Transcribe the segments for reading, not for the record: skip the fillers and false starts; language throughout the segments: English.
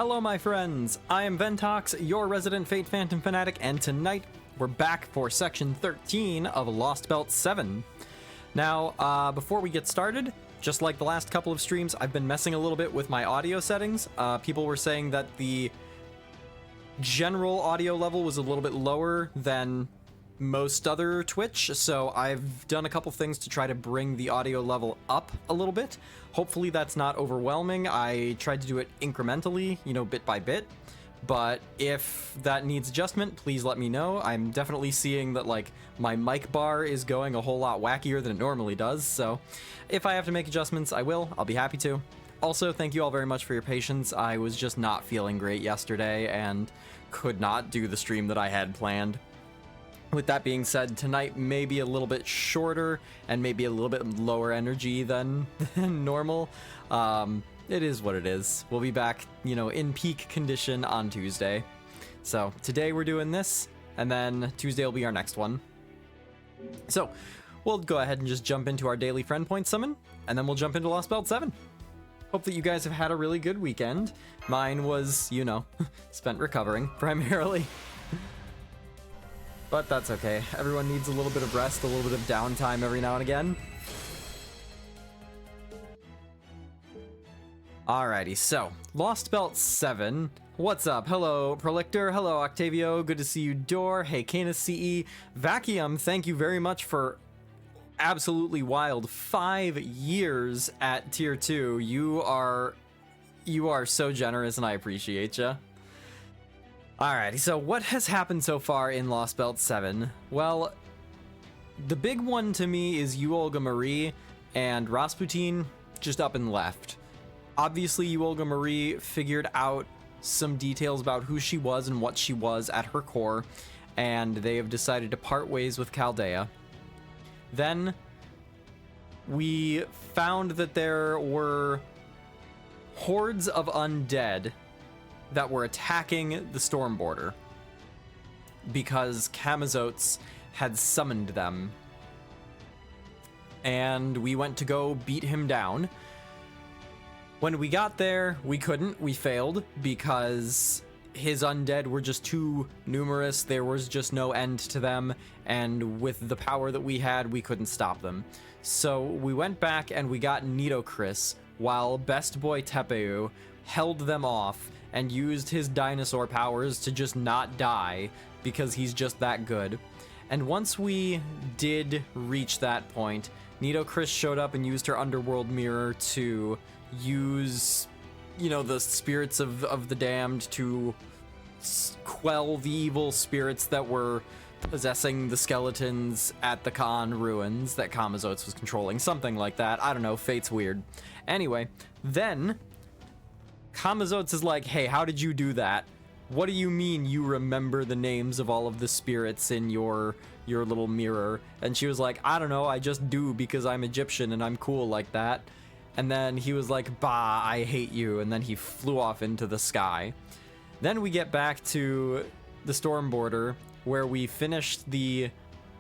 Hello my friends, I am Ventox, your resident Fate Phantom fanatic, and tonight we're back for section 13 of Lostbelt 7. Now, before we get started, just like the last couple of streams, I've been messing a little bit with my audio settings. People were saying that the general audio level was a little bit lower than most other Twitch, so I've done a couple things to try to bring the audio level up a little bit. Hopefully that's not overwhelming. I tried to do it incrementally, bit by bit, but if that needs adjustment, please let me know. I'm definitely seeing that my mic bar is going a whole lot wackier than it normally does, so if I have to make adjustments, I will. I'll be happy to. Also, thank you all very much for your patience. I was just not feeling great yesterday and could not do the stream that I had planned. With that being said, tonight may be a little bit shorter and maybe a little bit lower energy than normal. It is what it is. We'll be back, in peak condition on Tuesday. So today we're doing this, and then Tuesday will be our next one. So we'll go ahead and just jump into our daily friend point summon, and then we'll jump into Lostbelt 7. Hope that you guys have had a really good weekend. Mine was, spent recovering primarily. But that's okay. Everyone needs a little bit of rest, a little bit of downtime every now and again. Alrighty, so Lostbelt 7. What's up? Hello, Prolictor. Hello, Octavio. Good to see you, Dor. Hey, Canis CE. Vacuum, thank you very much for absolutely wild 5 years at tier 2. You are so generous, and I appreciate ya. Alrighty, so what has happened so far in Lostbelt 7? Well, the big one to me is you, Olga Marie, and Rasputin just up and left. Obviously, you, Olga Marie, figured out some details about who she was and what she was at her core, and they have decided to part ways with Chaldea. Then, we found that there were hordes of undead that were attacking the storm border because Camazotes had summoned them, and we went to go beat him down. When we got there, we couldn't. We failed because his undead were just too numerous. There was just no end to them, and with the power that we had, we couldn't stop them. So we went back and we got Nitocris, while Best Boy Tepeu held them off and used his dinosaur powers to just not die because he's just that good. And once we did reach that point, Nitocris showed up and used her underworld mirror to use, the spirits of the damned to quell the evil spirits that were possessing the skeletons at the Khan ruins that Camazotes was controlling. Something like that. I don't know. Fate's weird. Anyway, then Camazotes is like, hey, how did you do that? What do you mean you remember the names of all of the spirits in your little mirror? And she was like, I don't know, I just do because I'm Egyptian and I'm cool like that. And then he was like, bah, I hate you. And then he flew off into the sky. Then we get back to the storm border where we finished the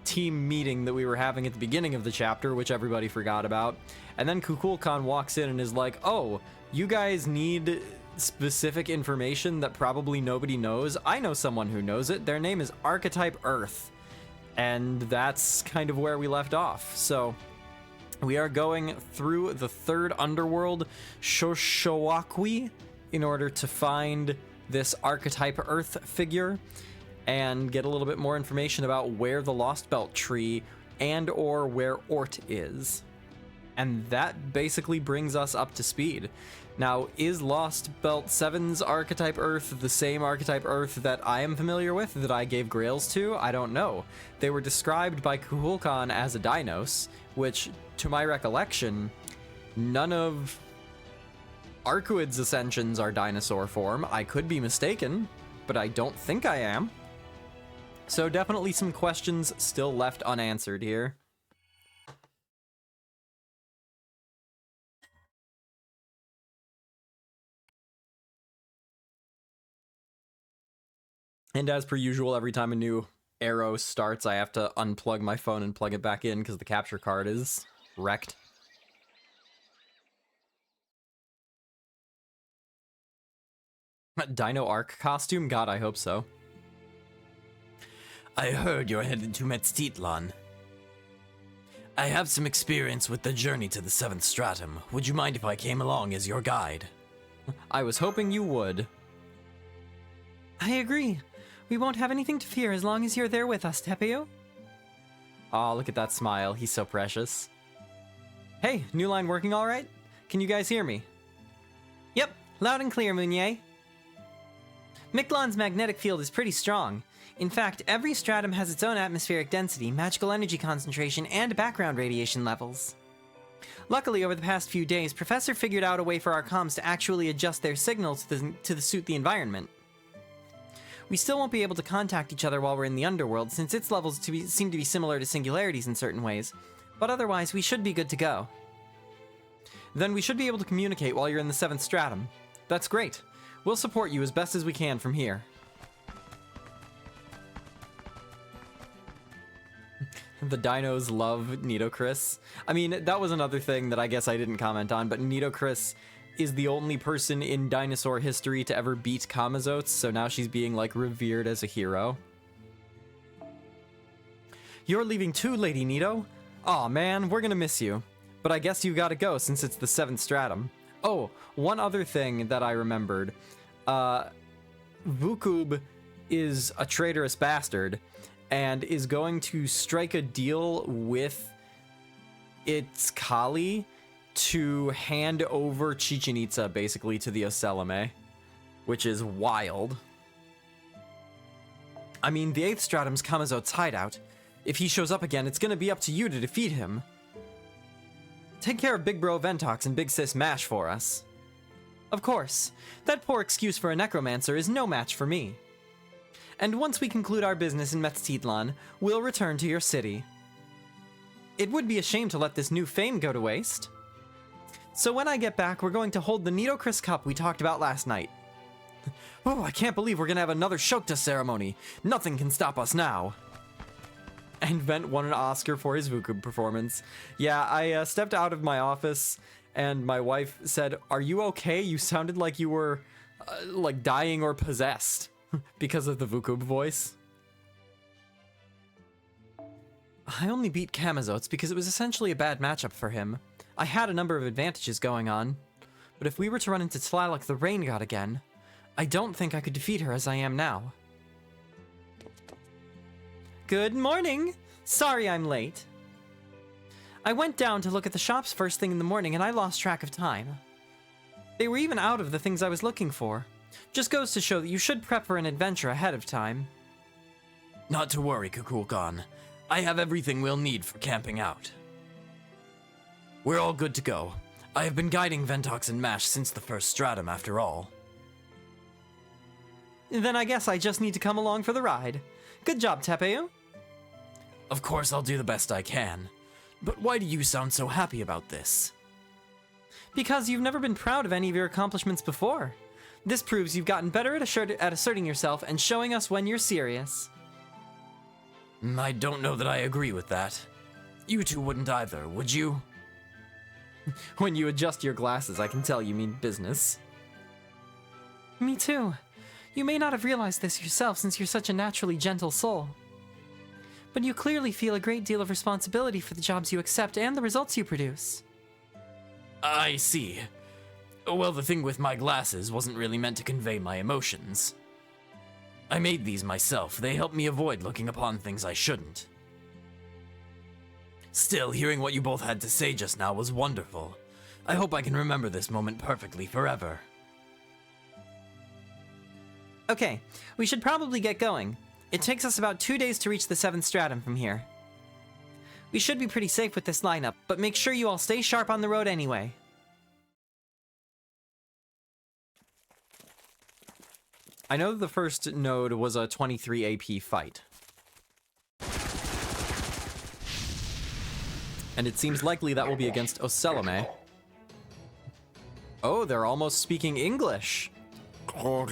team meeting that we were having at the beginning of the chapter, which everybody forgot about. And then Kukulkan walks in and is like, oh, you guys need specific information that probably nobody knows. I know someone who knows it. Their name is Archetype Earth. And that's kind of where we left off. So we are going through the third underworld, Shoshowakwi, in order to find this Archetype Earth figure and get a little bit more information about where the Lostbelt tree and or where Ort is. And that basically brings us up to speed. Now, is Lostbelt 7's Archetype Earth the same Archetype Earth that I am familiar with, that I gave Grails to? I don't know. They were described by Kukulkan as a Dinos, which, to my recollection, none of Arcuid's ascensions are dinosaur form. I could be mistaken, but I don't think I am. So definitely some questions still left unanswered here. And as per usual, every time a new arrow starts, I have to unplug my phone and plug it back in because the capture card is wrecked. Dino Arc costume? God, I hope so. I heard you're headed to Metztitlan. I have some experience with the journey to the 7th stratum. Would you mind if I came along as your guide? I was hoping you would. I agree. We won't have anything to fear as long as you're there with us, Tepeo. Aw, look at that smile. He's so precious. Hey, new line working all right? Can you guys hear me? Yep, loud and clear, Mounier. Miklan's magnetic field is pretty strong. In fact, every stratum has its own atmospheric density, magical energy concentration, and background radiation levels. Luckily, over the past few days, Professor figured out a way for our comms to actually adjust their signals to suit the environment. We still won't be able to contact each other while we're in the underworld, since its levels seem to be similar to singularities in certain ways, but otherwise we should be good to go. Then we should be able to communicate while you're in the 7th stratum. That's great. We'll support you as best as we can from here. The dinos love Nitocris. I mean, that was another thing that I guess I didn't comment on, but Nitocris is the only person in dinosaur history to ever beat Kamazotes, so now she's being, like, revered as a hero. You're leaving too, Lady Nito? Aw, man, we're gonna miss you. But I guess you gotta go since it's the 7th stratum. Oh, one other thing that I remembered. Vukub is a traitorous bastard and is going to strike a deal with its Kali to hand over Chichen Itza basically to the Oseleme, which is wild. I mean, the 8th stratum's Kamazote's hideout. If he shows up again, it's gonna be up to you to defeat him. Take care of Big Bro Ventox and Big Sis Mash for us. Of course. That poor excuse for a necromancer is no match for me. And once we conclude our business in Metztitlan, we'll return to your city. It would be a shame to let this new fame go to waste. So when I get back, we're going to hold the Nitocris Cup we talked about last night. Oh, I can't believe we're gonna have another Shokta ceremony. Nothing can stop us now. And Vent won an Oscar for his Vukub performance. Yeah, I stepped out of my office and my wife said, "Are you okay? You sounded like you were, like, dying or possessed." Because of the Vukub voice. I only beat Kamazotes because it was essentially a bad matchup for him. I had a number of advantages going on. But if we were to run into Tlaloc the Rain God again, I don't think I could defeat her as I am now. Good morning! Sorry I'm late. I went down to look at the shops first thing in the morning and I lost track of time. They were even out of the things I was looking for. Just goes to show that you should prep for an adventure ahead of time. Not to worry, Kukulkan. I have everything we'll need for camping out. We're all good to go. I have been guiding Ventox and Mash since the 1st stratum, after all. Then I guess I just need to come along for the ride. Good job, Tepeo. Of course I'll do the best I can. But why do you sound so happy about this? Because you've never been proud of any of your accomplishments before. This proves you've gotten better at asserting yourself and showing us when you're serious. I don't know that I agree with that. You two wouldn't either, would you? When you adjust your glasses, I can tell you mean business. Me too. You may not have realized this yourself since you're such a naturally gentle soul. But you clearly feel a great deal of responsibility for the jobs you accept and the results you produce. I see. Well, the thing with my glasses wasn't really meant to convey my emotions. I made these myself. They help me avoid looking upon things I shouldn't. Still, hearing what you both had to say just now was wonderful. I hope I can remember this moment perfectly forever. Okay, we should probably get going. It takes us about 2 days to reach the 7th stratum from here. We should be pretty safe with this lineup, but make sure you all stay sharp on the road anyway. I know the first node was a 23 AP fight. And it seems likely that will be against Oseleme. Oh, they're almost speaking English. Oh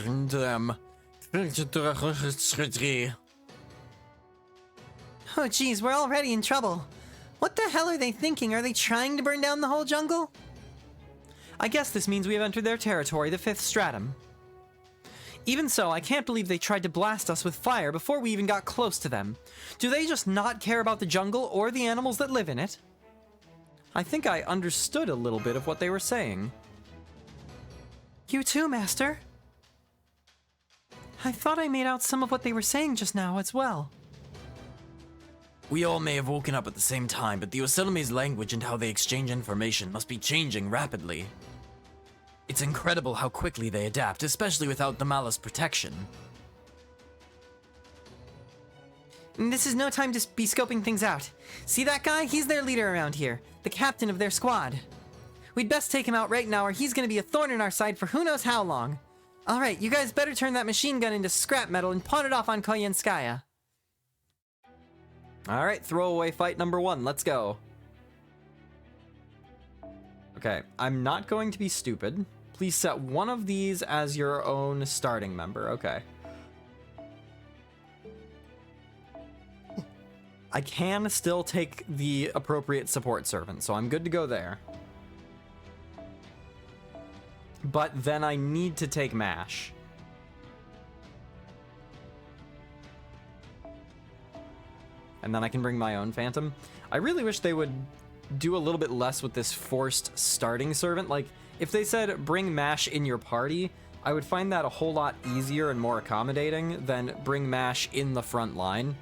geez, we're already in trouble. What the hell are they thinking? Are they trying to burn down the whole jungle? I guess this means we have entered their territory, the 5th stratum. Even so, I can't believe they tried to blast us with fire before we even got close to them. Do they just not care about the jungle or the animals that live in it? I think I understood a little bit of what they were saying. You too, Master. I thought I made out some of what they were saying just now as well. We all may have woken up at the same time, but the Oselime's language and how they exchange information must be changing rapidly. It's incredible how quickly they adapt, especially without the Malice protection. This is no time to be scoping things out. See that guy? He's their leader around here, the captain of their squad. We'd best take him out right now or he's gonna be a thorn in our side for who knows how long. Alright, you guys better turn that machine gun into scrap metal and pawn it off on Koyenskaya. Alright, throwaway fight number 1, let's go. Okay, I'm not going to be stupid. Please set one of these as your own starting member, okay. I can still take the appropriate support servant, so I'm good to go there. But then I need to take MASH. And then I can bring my own Phantom. I really wish they would do a little bit less with this forced starting servant. Like, if they said bring MASH in your party, I would find that a whole lot easier and more accommodating than bring MASH in the front line.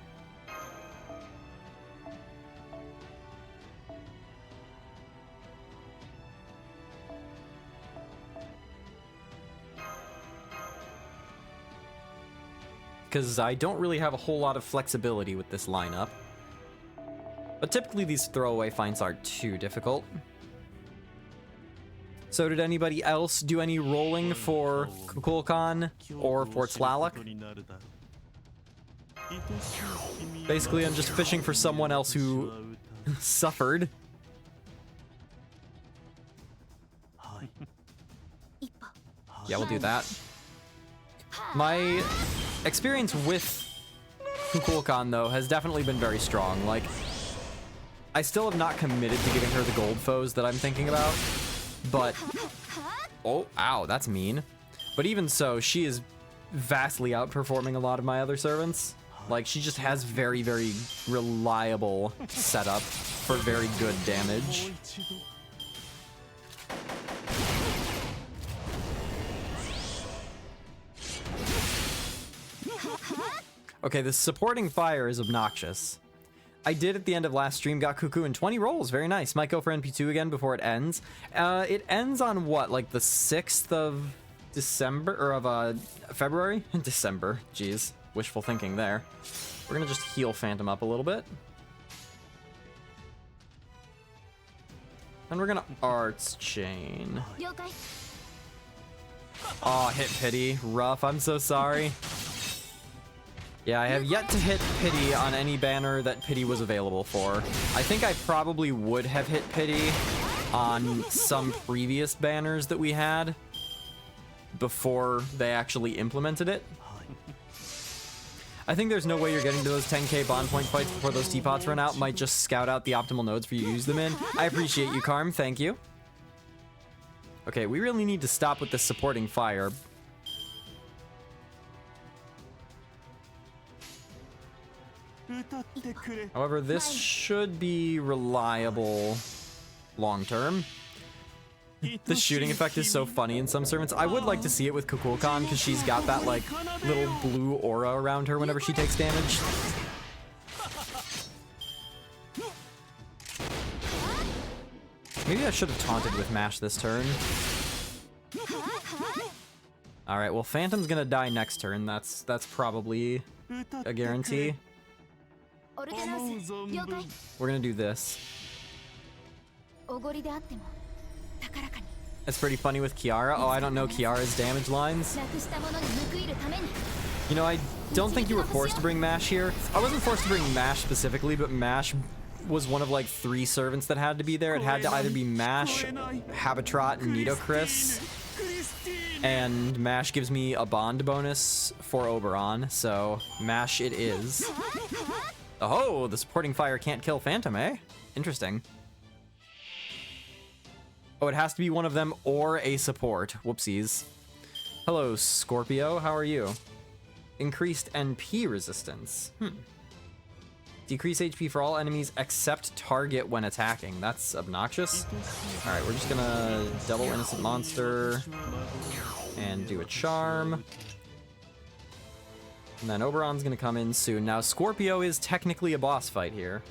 Because I don't really have a whole lot of flexibility with this lineup. But typically these throwaway finds aren't too difficult. So did anybody else do any rolling for Kukulkan or Fort Slalak? Basically, I'm just fishing for someone else who suffered. Yeah, we'll do that. My experience with Kukulkan, though, has definitely been very strong. Like, I still have not committed to giving her the gold foes that I'm thinking about, but... Oh, ow, that's mean. But even so, she is vastly outperforming a lot of my other servants. Like, she just has very, very reliable setup for very good damage. Okay, this supporting fire is obnoxious. I did at the end of last stream, got Cuckoo in 20 rolls. Very nice. Might go for NP2 again before it ends. It ends on what, like the 6th of December, or of February? December, jeez. Wishful thinking there. We're gonna just heal Phantom up a little bit. And we're gonna Arts Chain. Aw, hit Pity. Rough, I'm so sorry. Yeah, I have yet to hit Pity on any banner that Pity was available for. I think I probably would have hit Pity on some previous banners that we had before they actually implemented it. I think there's no way you're getting to those 10k bond point fights before those teapots run out. Might just scout out the optimal nodes for you to use them in. I appreciate you, Karm. Thank you. Okay, we really need to stop with this supporting fire. However, this should be reliable long-term. The shooting effect is so funny in some servants. I would like to see it with Kukulkan because she's got that like little blue aura around her whenever she takes damage. Maybe I should have taunted with MASH this turn. Alright, well Phantom's gonna die next turn. That's probably a guarantee. We're gonna do this. It's pretty funny with Kiara. Oh, I don't know Kiara's damage lines. You know, I don't think you were forced to bring MASH here. I wasn't forced to bring MASH specifically, but MASH was one of like 3 servants that had to be there. It had to either be MASH, Habitrot, and Nidocris. And MASH gives me a bond bonus for Oberon, so MASH it is. Oh, the supporting fire can't kill Phantom, eh? Interesting. Oh, it has to be one of them or a support. Whoopsies. Hello, Scorpio. How are you? Increased NP resistance. Decrease HP for all enemies except target when attacking. That's obnoxious. Alright, we're just gonna double Innocent Monster and do a charm. And then Oberon's gonna come in soon. Now, Scorpio is technically a boss fight here.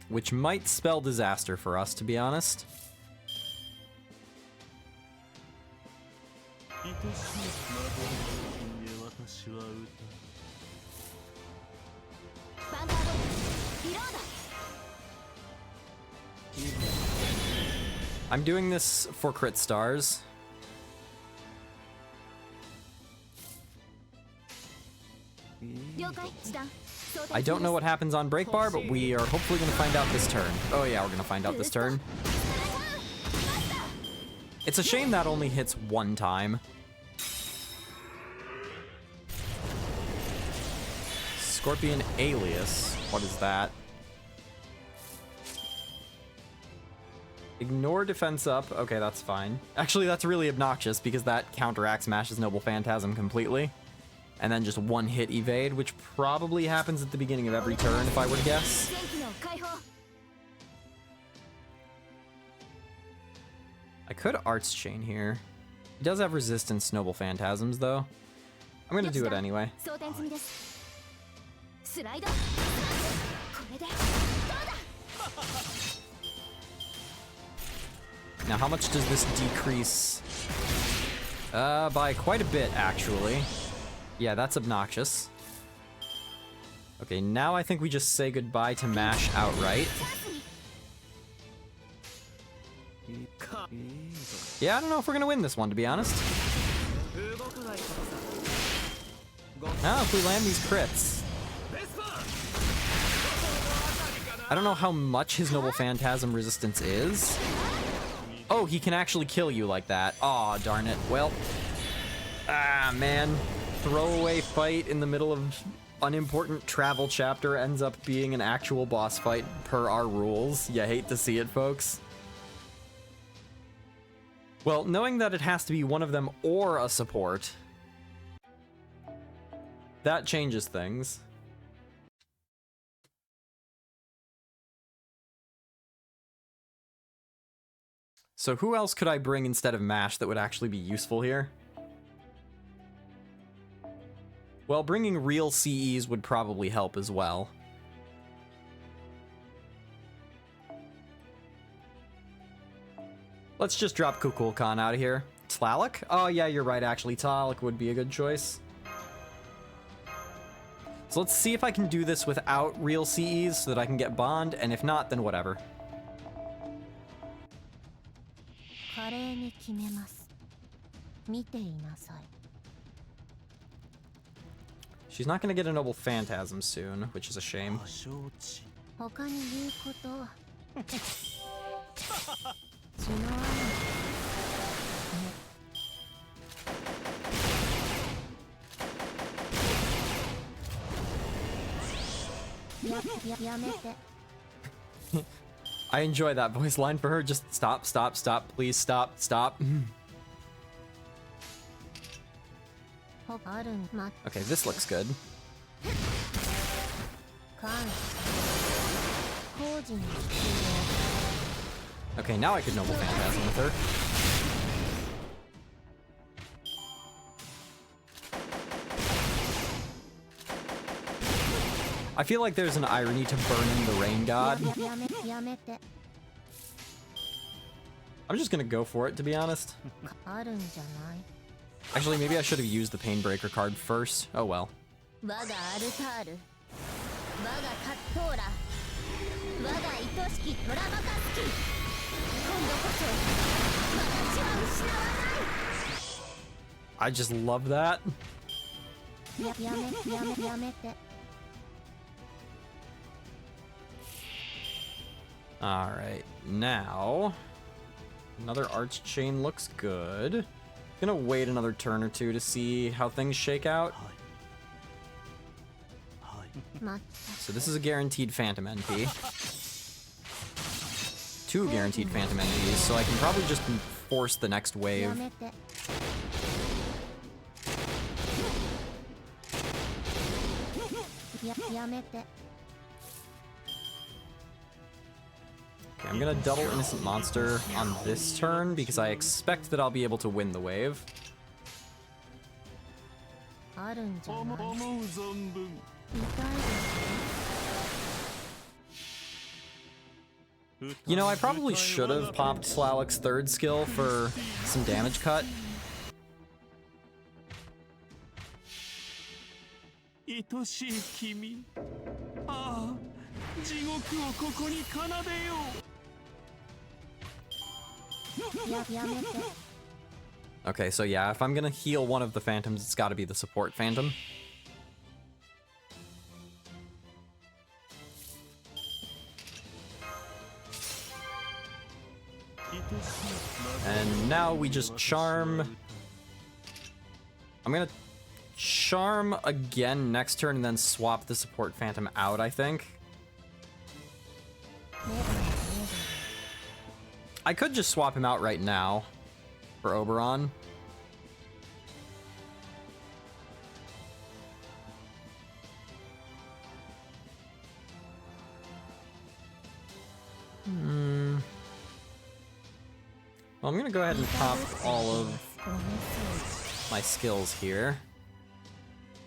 Which might spell disaster for us, to be honest. I'm doing this for crit stars. I don't know what happens on break bar, but we are hopefully going to find out this turn. Oh yeah, we're going to find out this turn. It's a shame that only hits one time. Scorpion Alias. What is that? Ignore defense up. Okay, that's fine. Actually, that's really obnoxious because that counteracts Mash's Noble Phantasm completely. And then just one hit evade, which probably happens at the beginning of every turn, if I were to guess. I could Arts Chain here. He does have resistance to Noble Phantasms, though. I'm gonna do it anyway. Now, how much does this decrease? By quite a bit, actually. Yeah, that's obnoxious. Okay, now I think we just say goodbye to Mash outright. Yeah, I don't know if we're gonna win this one, to be honest. Now, if we land these crits. I don't know how much his Noble Phantasm resistance is. Oh, he can actually kill you like that. Aw, darn it. Well, man. Throwaway fight in the middle of unimportant travel chapter ends up being an actual boss fight per our rules. You hate to see it, folks. Well, knowing that it has to be one of them or a support, that changes things. So who else could I bring instead of Mash that would actually be useful here? Well, bringing real CEs would probably help as well. Let's just drop Kukulkan out of here. Tlaloc? Oh yeah, you're right actually. Tlaloc would be a good choice. So let's see if I can do this without real CEs so that I can get Bond, and if not, then whatever. She's not gonna get a Noble Phantasm soon, which is a shame. I enjoy that voice line for her. Just stop, stop, stop, please stop, stop. Okay, this looks good. Okay, now I could Noble Phantasm with her. I feel like there's an irony to burning the Rain God. I'm just gonna go for it, to be honest. Actually, maybe I should have used the Painbreaker card first. Oh well. I just love that. Alright, now... Another Arch Chain looks good. Gonna wait another turn or two to see how things shake out. So this is a guaranteed Phantom NP. 2 guaranteed Phantom NPs, so I can probably just force the next wave. Okay, I'm gonna double Innocent Monster on this turn because I expect that I'll be able to win the wave. You know, I probably should have popped Slalek's third skill for some damage cut. 愛しい君、ああ、地獄をここに奏でよう。 Okay, so yeah, if I'm gonna heal one of the Phantoms, it's gotta be the support Phantom. And now we just charm. I'm gonna charm again next turn and then swap the support Phantom out, I think. I could just swap him out right now for Oberon. Well, I'm gonna go ahead and pop all of my skills here.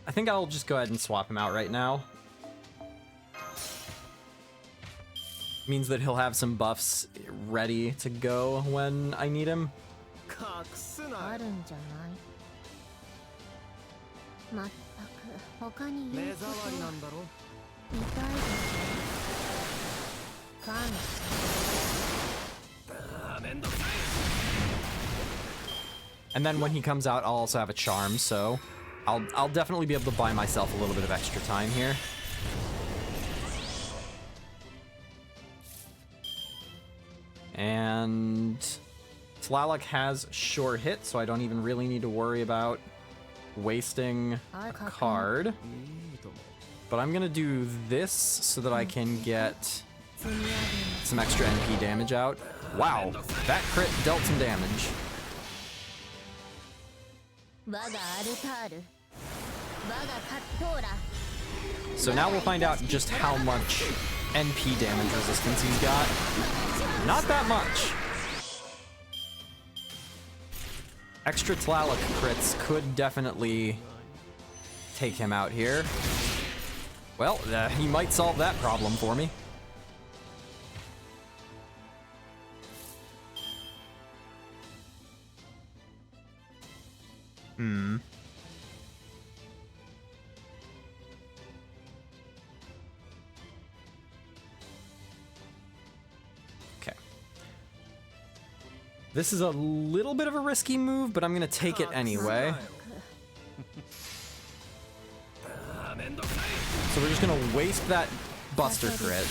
I think I'll just go ahead and swap him out right now. Means that he'll have some buffs ready to go when I need him. あるんじゃないまったく他に言うことは見たいです感謝 And then when he comes out, I'll also have a charm, so I'll definitely be able to buy myself a little bit of extra time here. And Slalek has sure hit, so I don't even really need to worry about wasting a card. But I'm gonna do this so that I can get some extra NP damage out. Wow, that crit dealt some damage. So now we'll find out just how much NP damage resistance he's got. Not that much. Extra Tlaloc crits could definitely take him out here. Well, he might solve that problem for me. Okay. This is a little bit of a risky move, but I'm gonna take it anyway. So we're just gonna waste that Buster crit.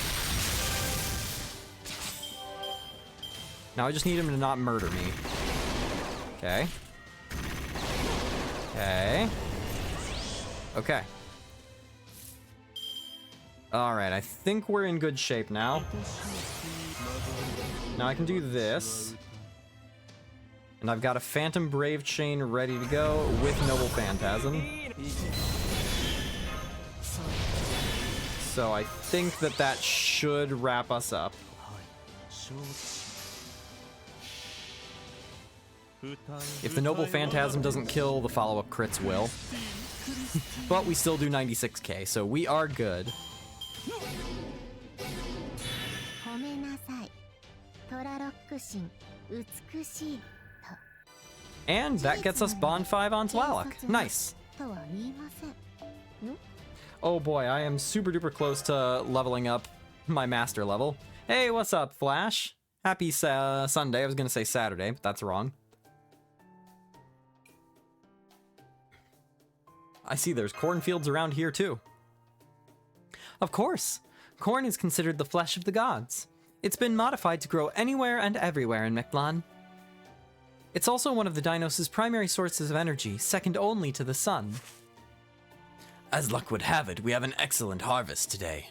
Now I just need him to not murder me. Okay. Okay. Okay. Alright, I think we're in good shape now. Now I can do this. And I've got a Phantom Brave Chain ready to go with Noble Phantasm. So I think that that should wrap us up. If the Noble Phantasm doesn't kill, the follow-up crits will. But we still do 96k, so we are good. And that gets us Bond 5 on Tlaloc. Nice. Oh boy, I am super duper close to leveling up my master level. Hey, what's up, Flash? Happy Sunday. I was gonna say Saturday, but that's wrong. I see there's cornfields around here too. Of course. Corn is considered the flesh of the gods. It's been modified to grow anywhere and everywhere in Mictlan. It's also one of the Dinos' primary sources of energy, second only to the sun. As luck would have it, we have an excellent harvest today.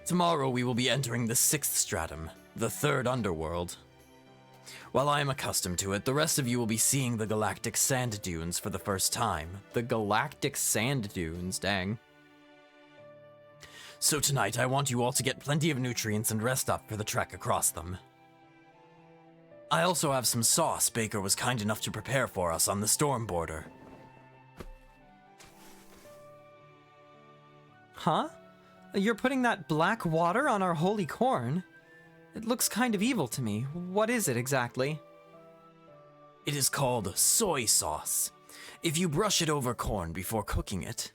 Tomorrow we will be entering the 6th stratum, the 3rd underworld. While I am accustomed to it, the rest of you will be seeing the galactic sand dunes for the first time. The galactic sand dunes, dang. So tonight I want you all to get plenty of nutrients and rest up for the trek across them. I also have some sauce Baker was kind enough to prepare for us on the storm border. Huh? You're putting that black water on our holy corn? It looks kind of evil to me. What is it exactly? It is called soy sauce. If you brush it over corn before cooking it,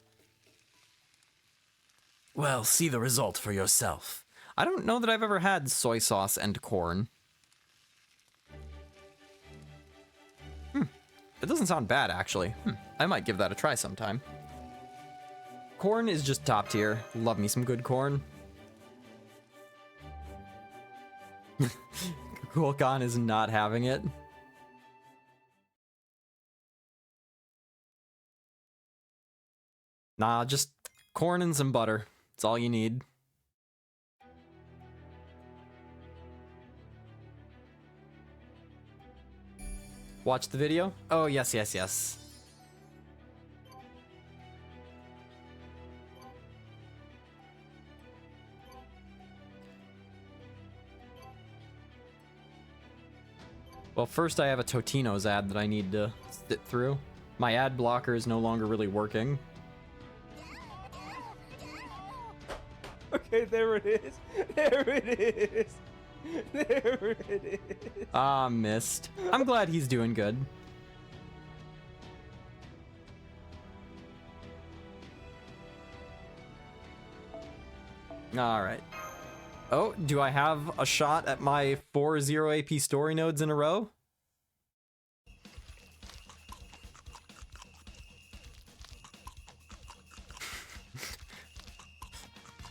well, see the result for yourself. I don't know that I've ever had soy sauce and corn. It doesn't sound bad, actually. I might give that a try sometime. Corn is just top tier. Love me some good corn. Kukulkan is not having it. Nah, just corn and some butter. That's all you need. Watch the video? Oh, yes, yes, yes. Well, first I have a Totino's ad that I need to sit through. My ad blocker is no longer really working. Okay, there it is. There it is. There it is. Ah, missed. I'm glad he's doing good. Alright. Oh, do I have a shot at my 4 0 AP story nodes in a row?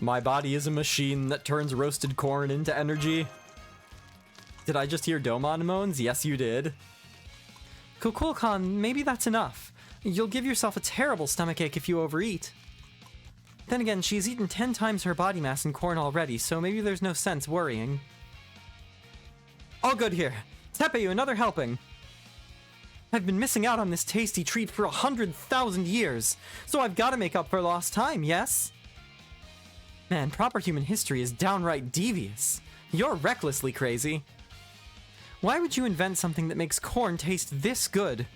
My body is a machine that turns roasted corn into energy. Did I just hear Domon moans? Yes, you did. Kukulkan, maybe that's enough. You'll give yourself a terrible stomachache if you overeat. Then again, she's eaten 10 times her body mass in corn already, so maybe there's no sense worrying. All good here. Tepeyu, another helping. I've been missing out on this tasty treat for 100,000 years, so I've got to make up for lost time, yes? Man, proper human history is downright devious. You're recklessly crazy. Why would you invent something that makes corn taste this good?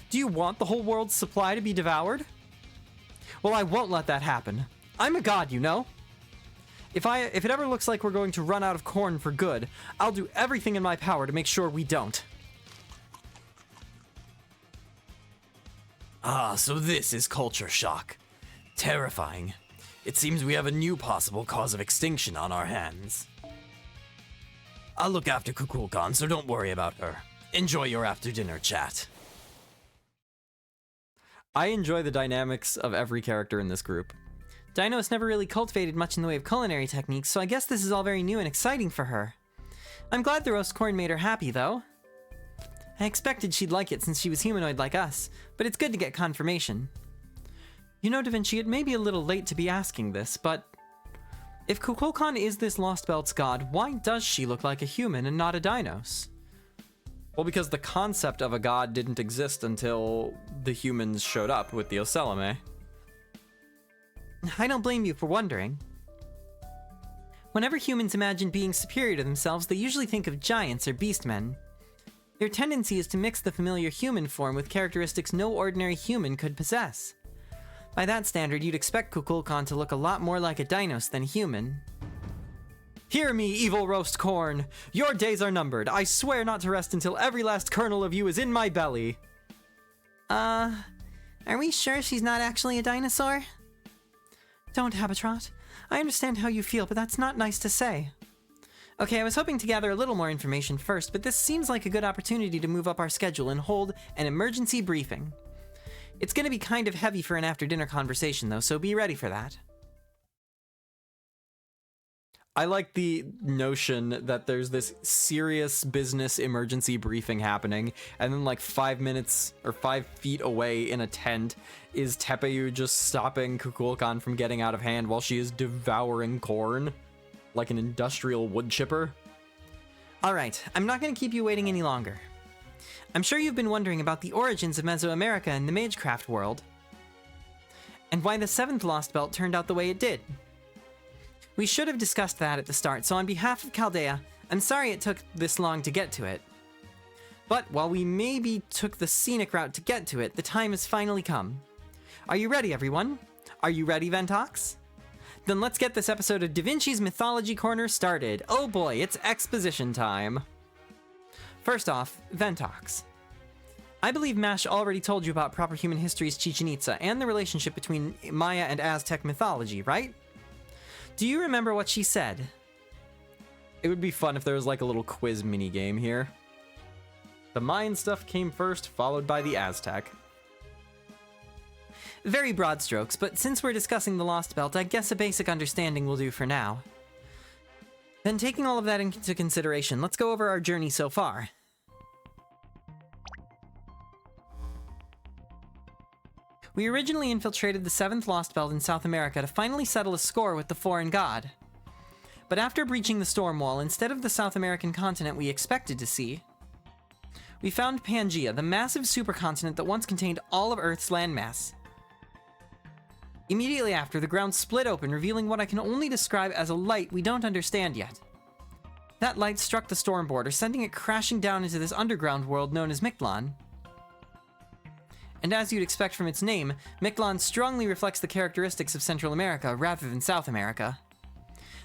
Do you want the whole world's supply to be devoured? Well, I won't let that happen. I'm a god, you know? If it ever looks like we're going to run out of corn for good, I'll do everything in my power to make sure we don't. Ah, so this is culture shock. Terrifying. It seems we have a new possible cause of extinction on our hands. I'll look after Kukulkan, so don't worry about her. Enjoy your after-dinner chat. I enjoy the dynamics of every character in this group. Dinos never really cultivated much in the way of culinary techniques, so I guess this is all very new and exciting for her. I'm glad the roast corn made her happy, though. I expected she'd like it since she was humanoid like us, but it's good to get confirmation. You know, Da Vinci, it may be a little late to be asking this, but if Kukulkan is this Lostbelt's god, why does she look like a human and not a Dinos? Well, because the concept of a god didn't exist until the humans showed up with the Oselame. I don't blame you for wondering. Whenever humans imagine being superior to themselves, they usually think of giants or beastmen. Their tendency is to mix the familiar human form with characteristics no ordinary human could possess. By that standard, you'd expect Kukulkan to look a lot more like a Dinos than human. Hear me, evil roast corn! Your days are numbered. I swear not to rest until every last kernel of you is in my belly. Are we sure she's not actually a dinosaur? Don't, Habitrot. I understand how you feel, but that's not nice to say. Okay, I was hoping to gather a little more information first, but this seems like a good opportunity to move up our schedule and hold an emergency briefing. It's gonna be kind of heavy for an after-dinner conversation, though, so be ready for that. I like the notion that there's this serious business emergency briefing happening, and then like 5 minutes or 5 feet away in a tent is Tepeyu just stopping Kukulkan from getting out of hand while she is devouring corn like an industrial wood chipper. Alright, I'm not going to keep you waiting any longer. I'm sure you've been wondering about the origins of Mesoamerica and the Magecraft world, and why the 7th Lost Belt turned out the way it did. We should have discussed that at the start, so on behalf of Chaldea, I'm sorry it took this long to get to it. But while we maybe took the scenic route to get to it, the time has finally come. Are you ready, everyone? Are you ready, Ventox? Then let's get this episode of Da Vinci's Mythology Corner started. Oh boy, it's exposition time. First off, Ventox. I believe Mash already told you about Proper Human History's Chichen Itza and the relationship between Maya and Aztec mythology, right? Do you remember what she said? It would be fun if there was like a little quiz mini game here. The Mayan stuff came first, followed by the Aztec. Very broad strokes, but since we're discussing the Lost Belt, I guess a basic understanding will do for now. Then taking all of that into consideration, let's go over our journey so far. We originally infiltrated the 7th Lost Belt in South America to finally settle a score with the foreign god. But after breaching the storm wall, instead of the South American continent we expected to see, we found Pangaea, the massive supercontinent that once contained all of Earth's landmass. Immediately after, the ground split open, revealing what I can only describe as a light we don't understand yet. That light struck the storm border, sending it crashing down into this underground world known as Mictlan. And as you'd expect from its name, Mictlan strongly reflects the characteristics of Central America rather than South America.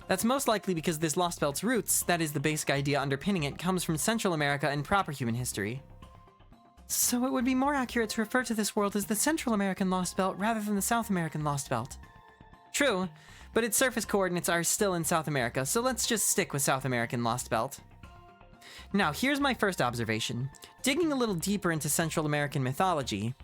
That's most likely because this Lost Belt's roots, that is the basic idea underpinning it, comes from Central America and proper human history. So it would be more accurate to refer to this world as the Central American Lost Belt rather than the South American Lost Belt. True, but its surface coordinates are still in South America, so let's just stick with South American Lost Belt. Now, here's my first observation. Digging a little deeper into Central American mythology,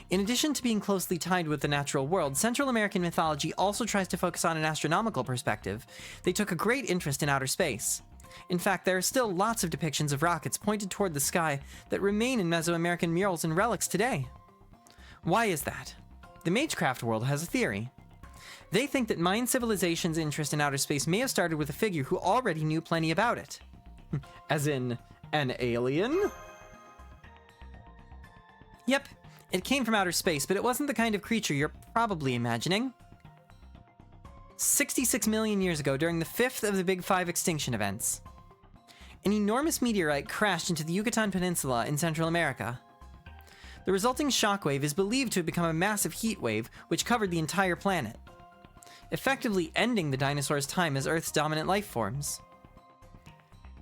in addition to being closely tied with the natural world, Central American mythology also tries to focus on an astronomical perspective. They took a great interest in outer space. In fact, there are still lots of depictions of rockets pointed toward the sky that remain in Mesoamerican murals and relics today. Why is that? The Magecraft world has a theory. They think that Mayan civilization's interest in outer space may have started with a figure who already knew plenty about it. As in, an alien? Yep, it came from outer space, but it wasn't the kind of creature you're probably imagining. 66 million years ago, during the 5th of the Big Five extinction events, an enormous meteorite crashed into the Yucatan Peninsula in Central America. The resulting shockwave is believed to have become a massive heat wave which covered the entire planet, effectively ending the dinosaurs' time as Earth's dominant life forms.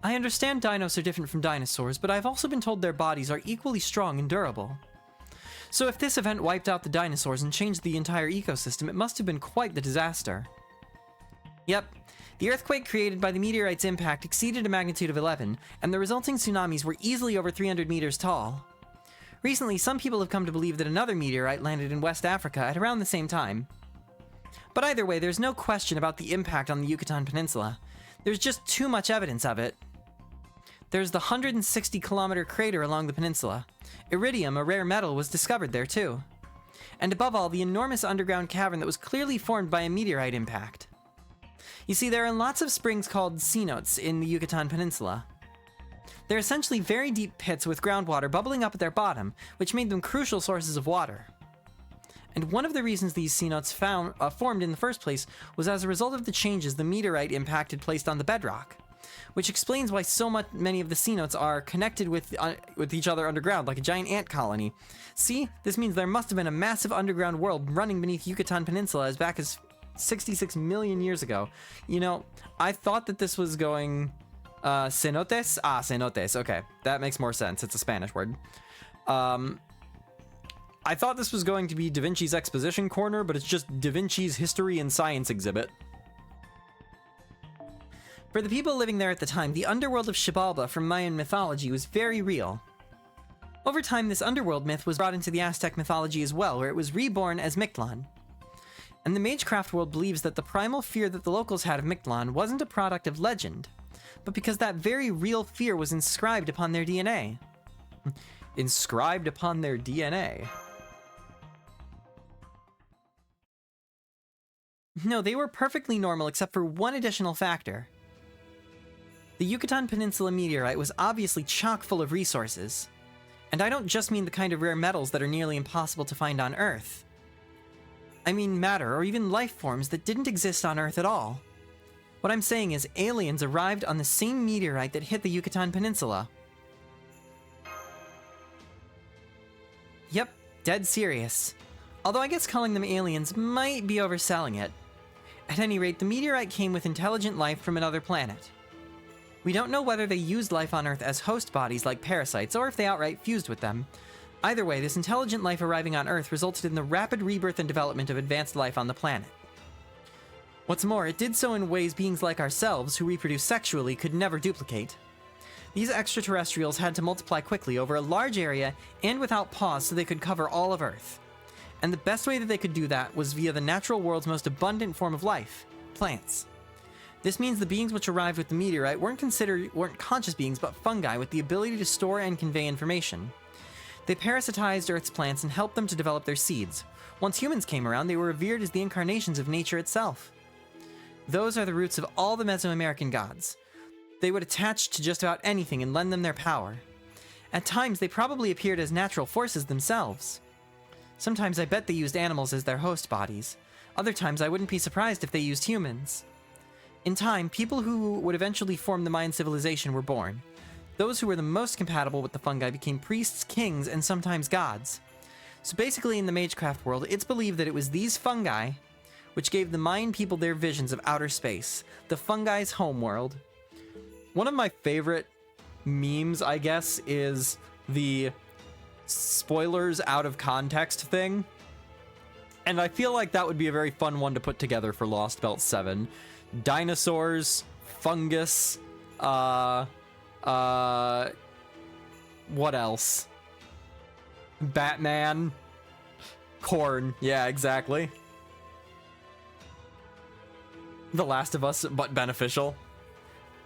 I understand dinos are different from dinosaurs, but I've also been told their bodies are equally strong and durable. So if this event wiped out the dinosaurs and changed the entire ecosystem, it must have been quite the disaster. Yep, the earthquake created by the meteorite's impact exceeded a magnitude of 11, and the resulting tsunamis were easily over 300 meters tall. Recently, some people have come to believe that another meteorite landed in West Africa at around the same time. But either way, there's no question about the impact on the Yucatan Peninsula. There's just too much evidence of it. There's the 160-kilometer crater along the peninsula. Iridium, a rare metal, was discovered there too. And above all, the enormous underground cavern that was clearly formed by a meteorite impact. You see, there are lots of springs called cenotes in the Yucatan Peninsula. They're essentially very deep pits with groundwater bubbling up at their bottom, which made them crucial sources of water. And one of the reasons these cenotes formed in the first place was as a result of the changes the meteorite impact had placed on the bedrock, which explains why many of the cenotes are connected with each other underground, like a giant ant colony. See, this means there must have been a massive underground world running beneath Yucatan Peninsula as back as 66 million years ago. You know, I thought that this was going... cenotes? Ah, cenotes, okay. That makes more sense, it's a Spanish word. I thought this was going to be Da Vinci's Exposition Corner, but it's just Da Vinci's History and Science exhibit. For the people living there at the time, the underworld of Xibalba from Mayan mythology was very real. Over time, this underworld myth was brought into the Aztec mythology as well, where it was reborn as Mictlan. And the Magecraft world believes that the primal fear that the locals had of Mictlan wasn't a product of legend, but because that very real fear was inscribed upon their DNA. Inscribed upon their DNA? No, they were perfectly normal except for one additional factor. The Yucatan Peninsula meteorite was obviously chock full of resources. And I don't just mean the kind of rare metals that are nearly impossible to find on Earth. I mean matter, or even life forms that didn't exist on Earth at all. What I'm saying is aliens arrived on the same meteorite that hit the Yucatan Peninsula. Yep, dead serious. Although I guess calling them aliens might be overselling it. At any rate, the meteorite came with intelligent life from another planet. We don't know whether they used life on Earth as host bodies like parasites, or if they outright fused with them. Either way, this intelligent life arriving on Earth resulted in the rapid rebirth and development of advanced life on the planet. What's more, it did so in ways beings like ourselves, who reproduce sexually, could never duplicate. These extraterrestrials had to multiply quickly over a large area and without pause so they could cover all of Earth. And the best way that they could do that was via the natural world's most abundant form of life, plants. This means the beings which arrived with the meteorite weren't conscious beings, but fungi with the ability to store and convey information. They parasitized Earth's plants and helped them to develop their seeds. Once humans came around, they were revered as the incarnations of nature itself. Those are the roots of all the Mesoamerican gods. They would attach to just about anything and lend them their power. At times, they probably appeared as natural forces themselves. Sometimes I bet they used animals as their host bodies. Other times I wouldn't be surprised if they used humans. In time, people who would eventually form the Mayan civilization were born. Those who were the most compatible with the fungi became priests, kings, and sometimes gods. So basically in the Magecraft world, it's believed that it was these fungi which gave the Mayan people their visions of outer space, the fungi's homeworld. One of my favorite memes, I guess, is the spoilers out of context thing. And I feel like that would be a very fun one to put together for Lostbelt 7. Dinosaurs, fungus, what else? Batman, corn. Yeah, exactly. The Last of Us, but beneficial.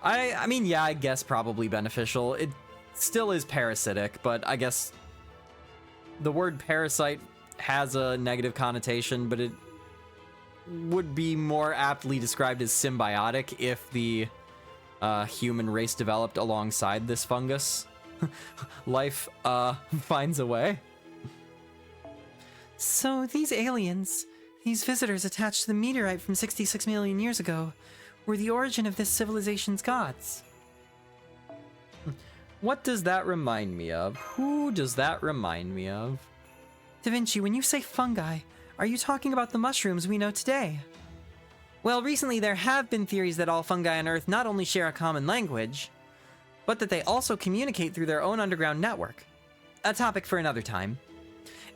I mean, yeah, I guess probably beneficial. It still is parasitic, but I guess the word parasite has a negative connotation, but it would be more aptly described as symbiotic if the human race developed alongside this fungus. Life finds a way. So these aliens, these visitors attached to the meteorite from 66 million years ago, were the origin of this civilization's gods. What does that remind me of? Who does that remind me of? Da Vinci, when you say fungi, are you talking about the mushrooms we know today? Well, recently there have been theories that all fungi on Earth not only share a common language, but that they also communicate through their own underground network. A topic for another time.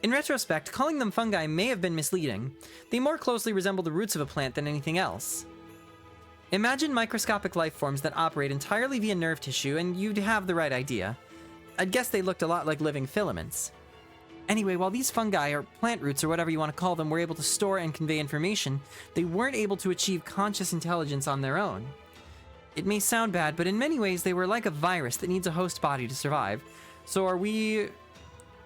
In retrospect, calling them fungi may have been misleading. They more closely resemble the roots of a plant than anything else. Imagine microscopic life forms that operate entirely via nerve tissue, and you'd have the right idea. I'd guess they looked a lot like living filaments. Anyway, while these fungi, or plant roots, or whatever you want to call them, were able to store and convey information, they weren't able to achieve conscious intelligence on their own. It may sound bad, but in many ways they were like a virus that needs a host body to survive. So are we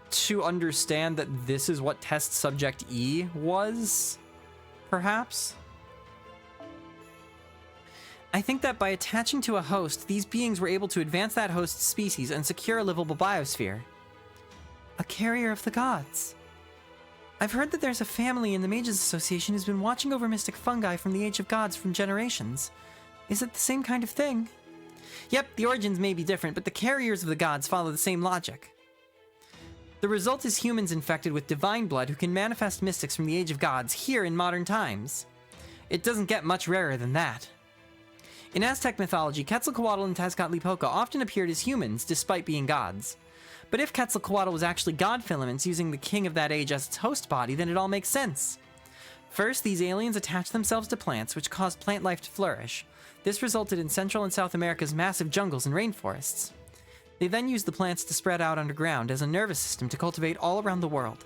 to understand that this is what test subject E was? Perhaps? I think that by attaching to a host, these beings were able to advance that host's species and secure a livable biosphere. A carrier of the gods. I've heard that there's a family in the Mages Association who's been watching over mystic fungi from the Age of Gods from generations. Is it the same kind of thing? Yep, the origins may be different, but the carriers of the gods follow the same logic. The result is humans infected with divine blood who can manifest mystics from the Age of Gods here in modern times. It doesn't get much rarer than that. In Aztec mythology, Quetzalcoatl and Tezcatlipoca often appeared as humans, despite being gods. But if Quetzalcoatl was actually god filaments using the king of that age as its host body, then it all makes sense. First, these aliens attached themselves to plants, which caused plant life to flourish. This resulted in Central and South America's massive jungles and rainforests. They then used the plants to spread out underground as a nervous system to cultivate all around the world.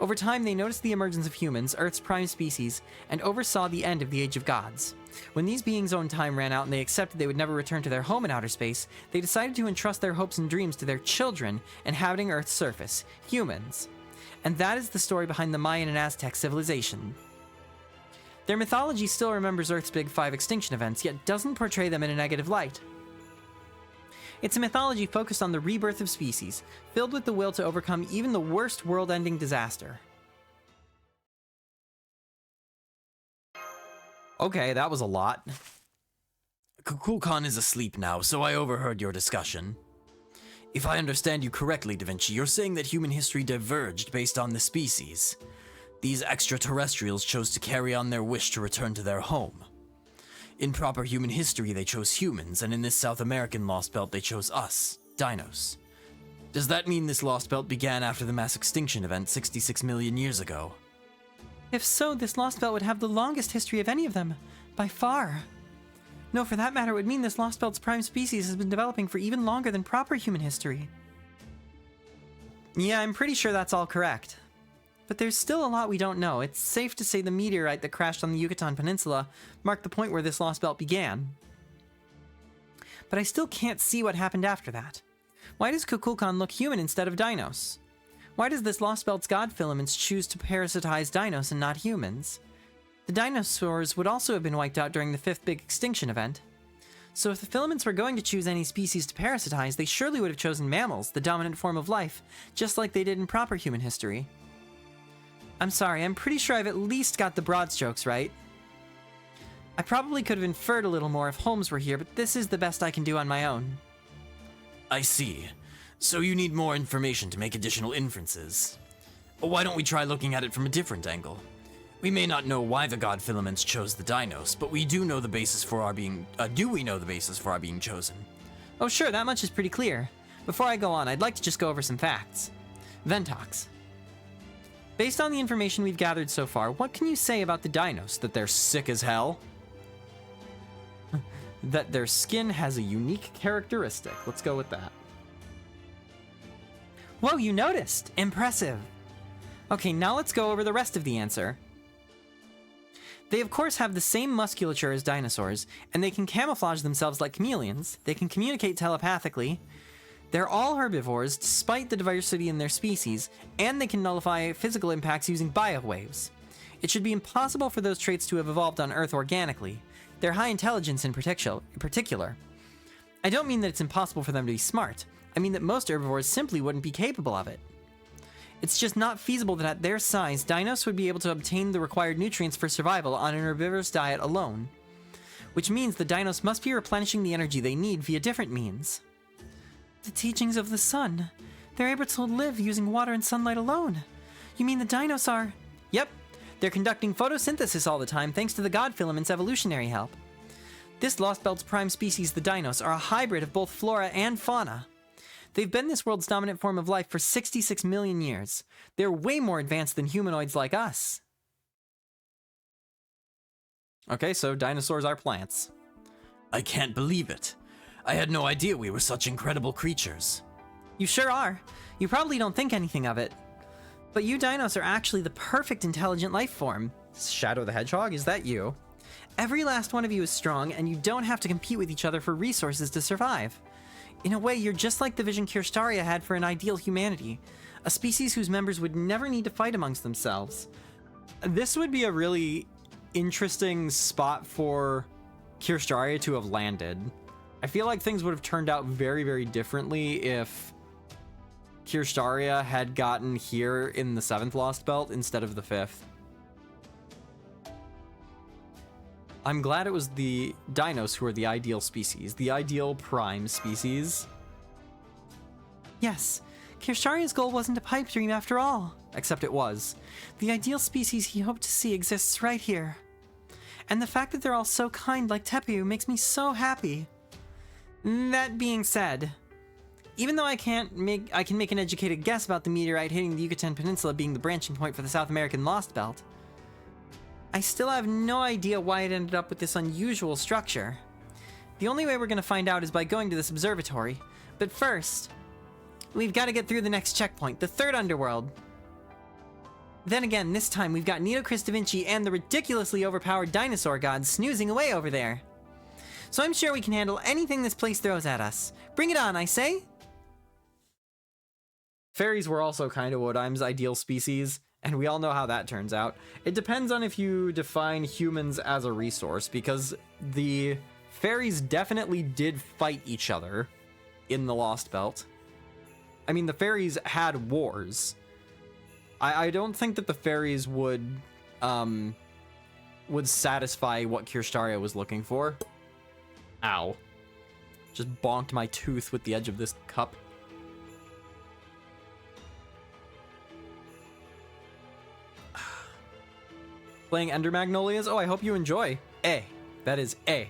Over time, they noticed the emergence of humans, Earth's prime species, and oversaw the end of the Age of Gods. When these beings' own time ran out and they accepted they would never return to their home in outer space, they decided to entrust their hopes and dreams to their children inhabiting Earth's surface, humans. And that is the story behind the Mayan and Aztec civilization. Their mythology still remembers Earth's Big Five extinction events, yet doesn't portray them in a negative light. It's a mythology focused on the rebirth of species, filled with the will to overcome even the worst world-ending disaster. Okay, that was a lot. Kukulkan is asleep now, so I overheard your discussion. If I understand you correctly, Da Vinci, you're saying that human history diverged based on the species. These extraterrestrials chose to carry on their wish to return to their home. In proper human history, they chose humans, and in this South American Lostbelt, they chose us, dinos. Does that mean this Lostbelt began after the mass extinction event 66 million years ago? If so, this Lostbelt would have the longest history of any of them, by far. No, for that matter, it would mean this Lostbelt's prime species has been developing for even longer than proper human history. Yeah, I'm pretty sure that's all correct. But there's still a lot we don't know. It's safe to say the meteorite that crashed on the Yucatan Peninsula marked the point where this Lostbelt began. But I still can't see what happened after that. Why does Kukulkan look human instead of dinos? Why does this Lostbelt's god filaments choose to parasitize dinos and not humans? The dinosaurs would also have been wiped out during the fifth big extinction event. So if the filaments were going to choose any species to parasitize, they surely would have chosen mammals, the dominant form of life, just like they did in proper human history. I'm sorry, I'm pretty sure I've at least got the broad strokes right. I probably could have inferred a little more if Holmes were here, but this is the best I can do on my own. I see. So you need more information to make additional inferences. Why don't we try looking at it from a different angle? We may not know why the god filaments chose the dinos, but we do know the basis for our being... do we know the basis for our being chosen? Oh sure, that much is pretty clear. Before I go on, I'd like to just go over some facts. Ventox. Based on the information we've gathered so far, what can you say about the dinos? That they're sick as hell? That their skin has a unique characteristic. Let's go with that. Whoa, you noticed! Impressive! Okay, now let's go over the rest of the answer. They of course have the same musculature as dinosaurs, and they can camouflage themselves like chameleons, they can communicate telepathically, they're all herbivores despite the diversity in their species, and they can nullify physical impacts using biowaves. It should be impossible for those traits to have evolved on Earth organically. They're high intelligence in particular. I don't mean that it's impossible for them to be smart. I mean that most herbivores simply wouldn't be capable of it. It's just not feasible that at their size, dinos would be able to obtain the required nutrients for survival on an herbivorous diet alone. Which means the dinos must be replenishing the energy they need via different means. The teachings of the sun. They're able to live using water and sunlight alone. You mean the dinos are... Yep, they're conducting photosynthesis all the time thanks to the god filament's evolutionary help. This Lostbelt's prime species, the dinos, are a hybrid of both flora and fauna. They've been this world's dominant form of life for 66 million years. They're way more advanced than humanoids like us. Okay, so dinosaurs are plants. I can't believe it. I had no idea we were such incredible creatures. You sure are. You probably don't think anything of it. But you dinos are actually the perfect intelligent life form. Shadow the Hedgehog, is that you? Every last one of you is strong, and you don't have to compete with each other for resources to survive. In a way, you're just like the vision Kirstaria had for an ideal humanity, a species whose members would never need to fight amongst themselves. This would be a really interesting spot for Kirstaria to have landed. I feel like things would have turned out very, very differently if Kirstaria had gotten here in the 7th Lostbelt instead of the 5th. I'm glad it was the dinos who are the ideal species, the ideal prime species. Yes, Kirstaria's goal wasn't a pipe dream after all. Except it was. The ideal species he hoped to see exists right here. And the fact that they're all so kind like Tepu makes me so happy. That being said, even though I can make an educated guess about the meteorite hitting the Yucatan Peninsula being the branching point for the South American Lostbelt, I still have no idea why it ended up with this unusual structure. The only way we're going to find out is by going to this observatory. But first, we've got to get through the next checkpoint, the third underworld. Then again, this time we've got Nito Chris Da Vinci and the ridiculously overpowered dinosaur god snoozing away over there. So I'm sure we can handle anything this place throws at us. Bring it on, I say! Fairies were also kind of Wodheim's ideal species, and we all know how that turns out. It depends on if you define humans as a resource, because the fairies definitely did fight each other in the Lostbelt. I mean, the fairies had wars. I don't think that the fairies would satisfy what Kirstaria was looking for. Ow. Just bonked my tooth with the edge of this cup. Playing Ender Magnolias? Oh, I hope you enjoy. That is A.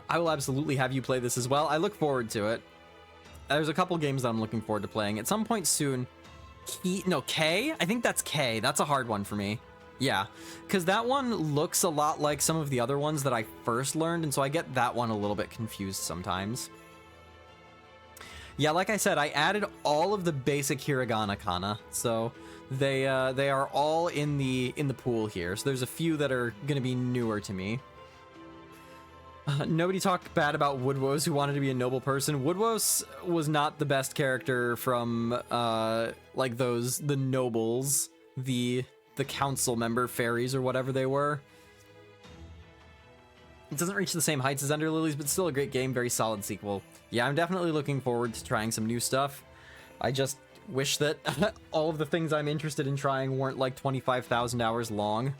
I will absolutely have you play this as well. I look forward to it. There's a couple games that I'm looking forward to playing. At some point soon, K? I think that's K. That's a hard one for me. Yeah, because that one looks a lot like some of the other ones that I first learned, and so I get that one a little bit confused sometimes. Yeah, like I said, I added all of the basic hiragana kana, so they are all in the pool here. So there's a few that are going to be newer to me. Nobody talked bad about Woodwose who wanted to be a noble person. Woodwose was not the best character from like the nobles, the council member fairies or whatever they were. It doesn't reach the same heights as Ender Lilies, but still a great game, very solid sequel. Yeah, I'm definitely looking forward to trying some new stuff. I just wish that all of the things I'm interested in trying weren't like 25,000 hours long.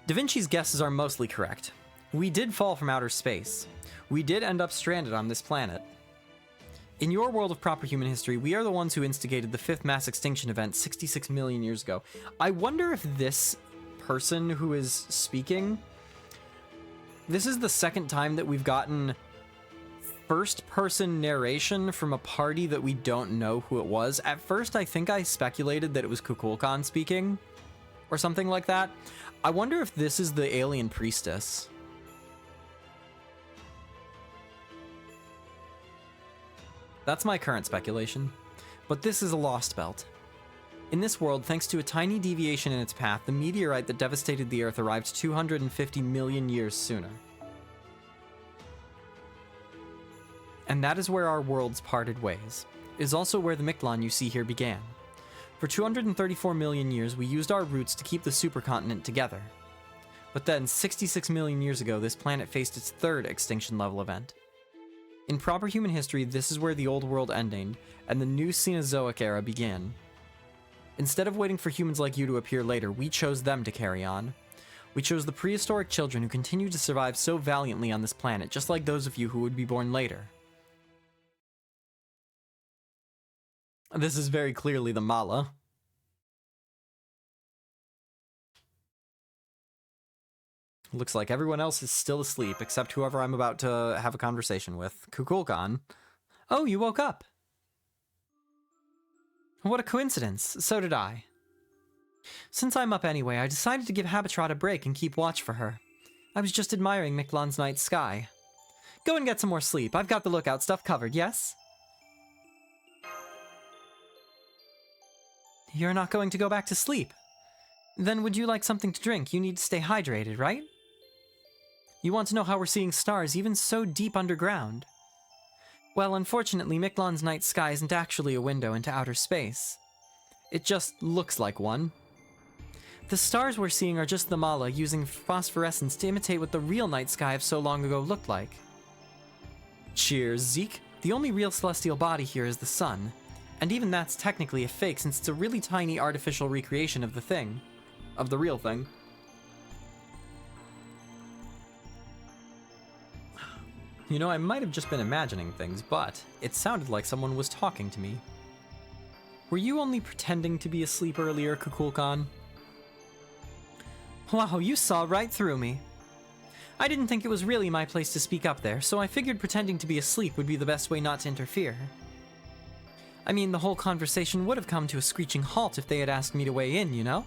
Da Vinci's guesses are mostly correct. We did fall from outer space. We did end up stranded on this planet. In your world of proper human history, we are the ones who instigated the 5th mass extinction event 66 million years ago. I wonder if this person who is speaking, this is the second time that we've gotten first-person narration from a party that we don't know who it was. At first, I think I speculated that it was Kukulkan speaking, or something like that. I wonder if this is the alien priestess. That's my current speculation. But this is a Lostbelt. In this world, thanks to a tiny deviation in its path, the meteorite that devastated the Earth arrived 250 million years sooner. And that is where our worlds parted ways. It is also where the Mictlan you see here began. For 234 million years, we used our roots to keep the supercontinent together. But then, 66 million years ago, this planet faced its 3rd extinction level event. In proper human history, this is where the old world ended, and the new Cenozoic era began. Instead of waiting for humans like you to appear later, we chose them to carry on. We chose the prehistoric children who continue to survive so valiantly on this planet, just like those of you who would be born later. This is very clearly the Mala. Looks like everyone else is still asleep, except whoever I'm about to have a conversation with. Kukulkan. Oh, you woke up. What a coincidence. So did I. Since I'm up anyway, I decided to give Habitrot a break and keep watch for her. I was just admiring Mictlan's night sky. Go and get some more sleep. I've got the lookout stuff covered, yes? You're not going to go back to sleep. Then would you like something to drink? You need to stay hydrated, right? You want to know how we're seeing stars even so deep underground? Well, unfortunately, Mictlan's night sky isn't actually a window into outer space. It just looks like one. The stars we're seeing are just the Mala using phosphorescence to imitate what the real night sky of so long ago looked like. Cheers, Zeke. The only real celestial body here is the sun. And even that's technically a fake since it's a really tiny artificial recreation of the thing. Of the real thing. You know, I might have just been imagining things, but it sounded like someone was talking to me. Were you only pretending to be asleep earlier, Kukulkan? Wow, you saw right through me. I didn't think it was really my place to speak up there, so I figured pretending to be asleep would be the best way not to interfere. I mean, the whole conversation would have come to a screeching halt if they had asked me to weigh in, you know?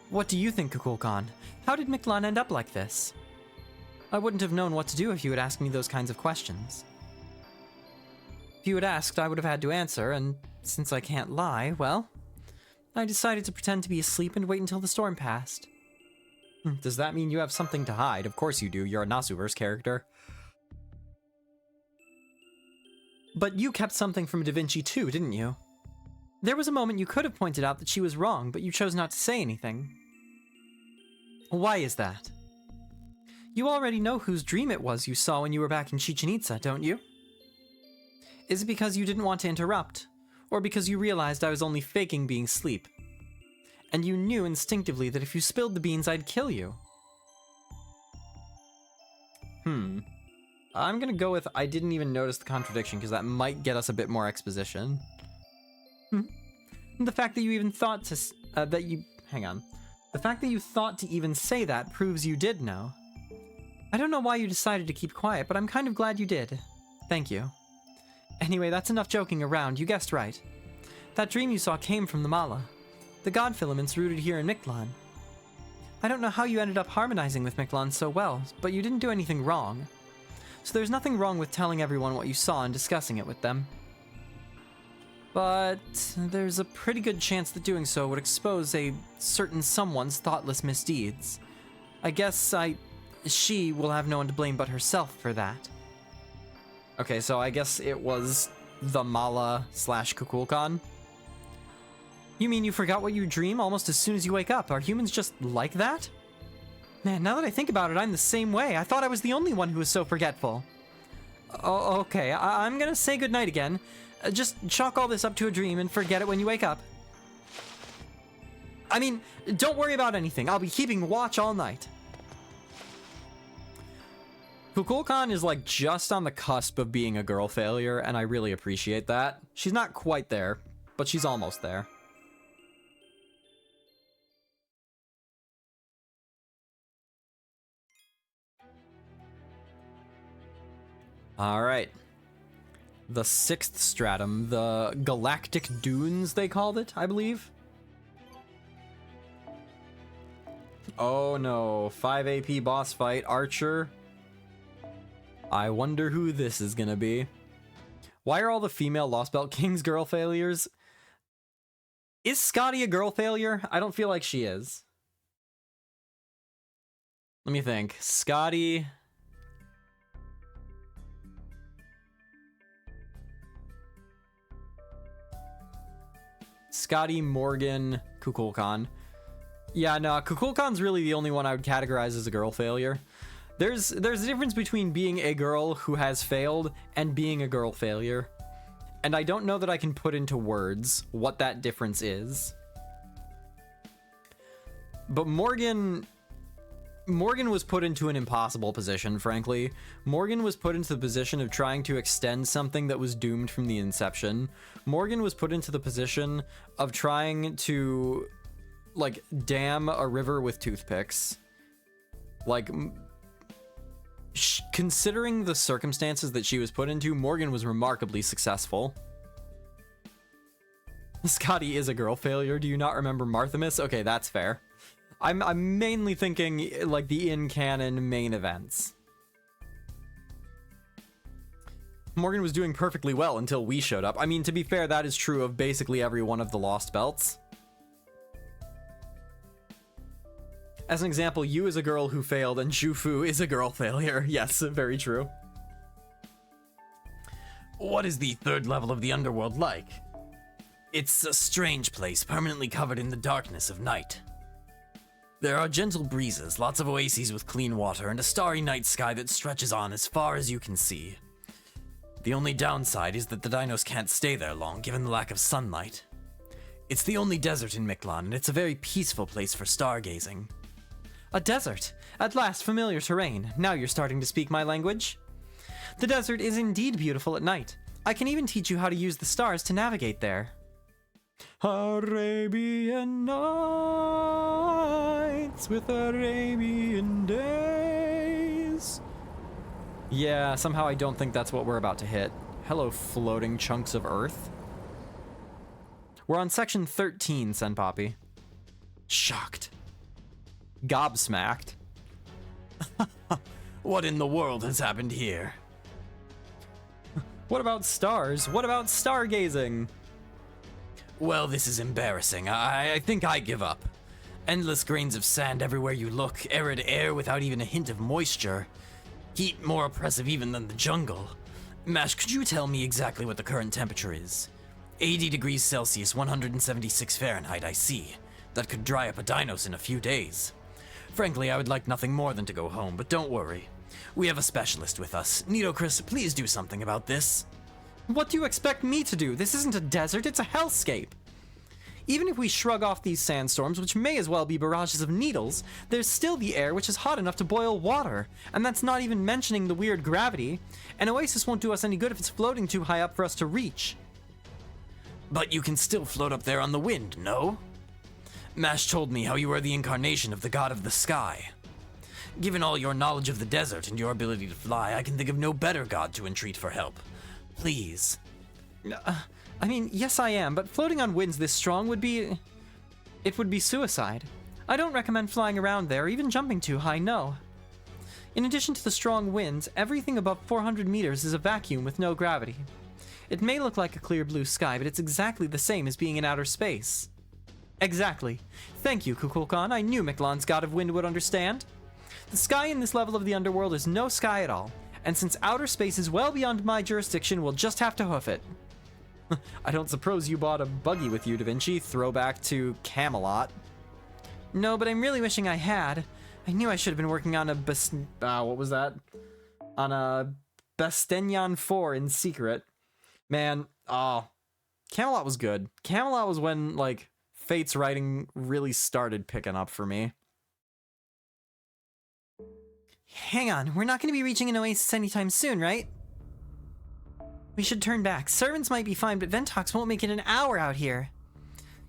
What do you think, Kukulkan? How did Mictlan end up like this? I wouldn't have known what to do if you had asked me those kinds of questions. If you had asked, I would have had to answer, and since I can't lie, well, I decided to pretend to be asleep and wait until the storm passed. Does that mean you have something to hide? Of course you do. You're a Nasuverse character. But you kept something from Da Vinci too, didn't you? There was a moment you could have pointed out that she was wrong, but you chose not to say anything. Why is that? You already know whose dream it was you saw when you were back in Chichen Itza, don't you? Is it because you didn't want to interrupt? Or because you realized I was only faking being asleep? And you knew instinctively that if you spilled the beans, I'd kill you? I'm gonna go with I didn't even notice the contradiction, because that might get us a bit more exposition. The fact that you even thought to... Hang on. The fact that you thought to even say that proves you did know. I don't know why you decided to keep quiet, but I'm kind of glad you did. Thank you. Anyway, that's enough joking around. You guessed right. That dream you saw came from the Mala, the god filaments rooted here in Mictlan. I don't know how you ended up harmonizing with Mictlan so well, but you didn't do anything wrong. So there's nothing wrong with telling everyone what you saw and discussing it with them. But there's a pretty good chance that doing so would expose a certain someone's thoughtless misdeeds. I guess she will have no one to blame but herself for that. Okay, so I guess it was the Mala / Kukulkan. You mean you forgot what you dream almost as soon as you wake up? Are humans just like that? Man, now that I think about it, I'm the same way. I thought I was the only one who was so forgetful. Oh, okay, I'm gonna say goodnight again. Just chalk all this up to a dream and forget it when you wake up. I mean, don't worry about anything. I'll be keeping watch all night. Kukulkan is like just on the cusp of being a girl failure, and I really appreciate that. She's not quite there, but she's almost there. Alright. The 6th stratum, the Galactic Dunes, they called it, I believe. Oh no, 5 AP boss fight, Archer. I wonder who this is gonna be. Why are all the female Lostbelt Kings girl failures? Is Scotty a girl failure? I don't feel like she is. Let me think. Scotty... Scotty, Morgan, Kukulkan. Yeah, no, Kukulkan's really the only one I would categorize as a girl failure. There's a difference between being a girl who has failed and being a girl failure. And I don't know that I can put into words what that difference is. But Morgan was put into an impossible position, frankly. Morgan was put into the position of trying to extend something that was doomed from the inception. Morgan was put into the position of trying to, like, dam a river with toothpicks. Like, considering the circumstances that she was put into, Morgan was remarkably successful. Scotty is a girl failure. Do you not remember Marthamus? Okay, that's fair. I'm mainly thinking, like, the in-canon main events. Morgan was doing perfectly well until we showed up. I mean, to be fair, that is true of basically every one of the Lostbelts. As an example, Yu is a girl who failed, and Zhufu is a girl failure. Yes, very true. What is the 3rd level of the underworld like? It's a strange place, permanently covered in the darkness of night. There are gentle breezes, lots of oases with clean water, and a starry night sky that stretches on as far as you can see. The only downside is that the dinos can't stay there long, given the lack of sunlight. It's the only desert in Mictlan, and it's a very peaceful place for stargazing. A desert! At last, familiar terrain. Now you're starting to speak my language. The desert is indeed beautiful at night. I can even teach you how to use the stars to navigate there. Arabian Nights with Arabian Days. Yeah, somehow I don't think that's what we're about to hit. Hello, floating chunks of earth. We're on section 13, Senpapi. Shocked. Gobsmacked. What in the world has happened here? What about stars? What about stargazing? Well, this is embarrassing. I think I give up. Endless grains of sand everywhere you look, arid air without even a hint of moisture. Heat more oppressive even than the jungle. Mash, could you tell me exactly what the current temperature is? 80 degrees Celsius, 176 Fahrenheit, I see. That could dry up a dinos in a few days. Frankly, I would like nothing more than to go home, but don't worry. We have a specialist with us. Nitocris, please do something about this. What do you expect me to do? This isn't a desert, it's a hellscape. Even if we shrug off these sandstorms, which may as well be barrages of needles, there's still the air which is hot enough to boil water. And that's not even mentioning the weird gravity. An oasis won't do us any good if it's floating too high up for us to reach. But you can still float up there on the wind, no? Mash told me how you are the incarnation of the god of the sky. Given all your knowledge of the desert and your ability to fly, I can think of no better god to entreat for help. Please. I mean, yes I am, but floating on winds this strong would be... It would be suicide. I don't recommend flying around there, or even jumping too high, no. In addition to the strong winds, everything above 400 meters is a vacuum with no gravity. It may look like a clear blue sky, but it's exactly the same as being in outer space. Exactly. Thank you, Kukulkan. I knew Miklan's god of wind would understand. The sky in this level of the underworld is no sky at all, and since outer space is well beyond my jurisdiction, we'll just have to hoof it. I don't suppose you bought a buggy with you, Da Vinci. Throwback to Camelot. No, but I'm really wishing I had. I knew I should have been working on a what was that? On a Bastignon 4 in secret. Man, Camelot was good. Camelot was when, like, Fate's writing really started picking up for me. Hang on, we're not going to be reaching an oasis anytime soon, right? We should turn back. Servants might be fine, but Ventox won't make it an hour out here.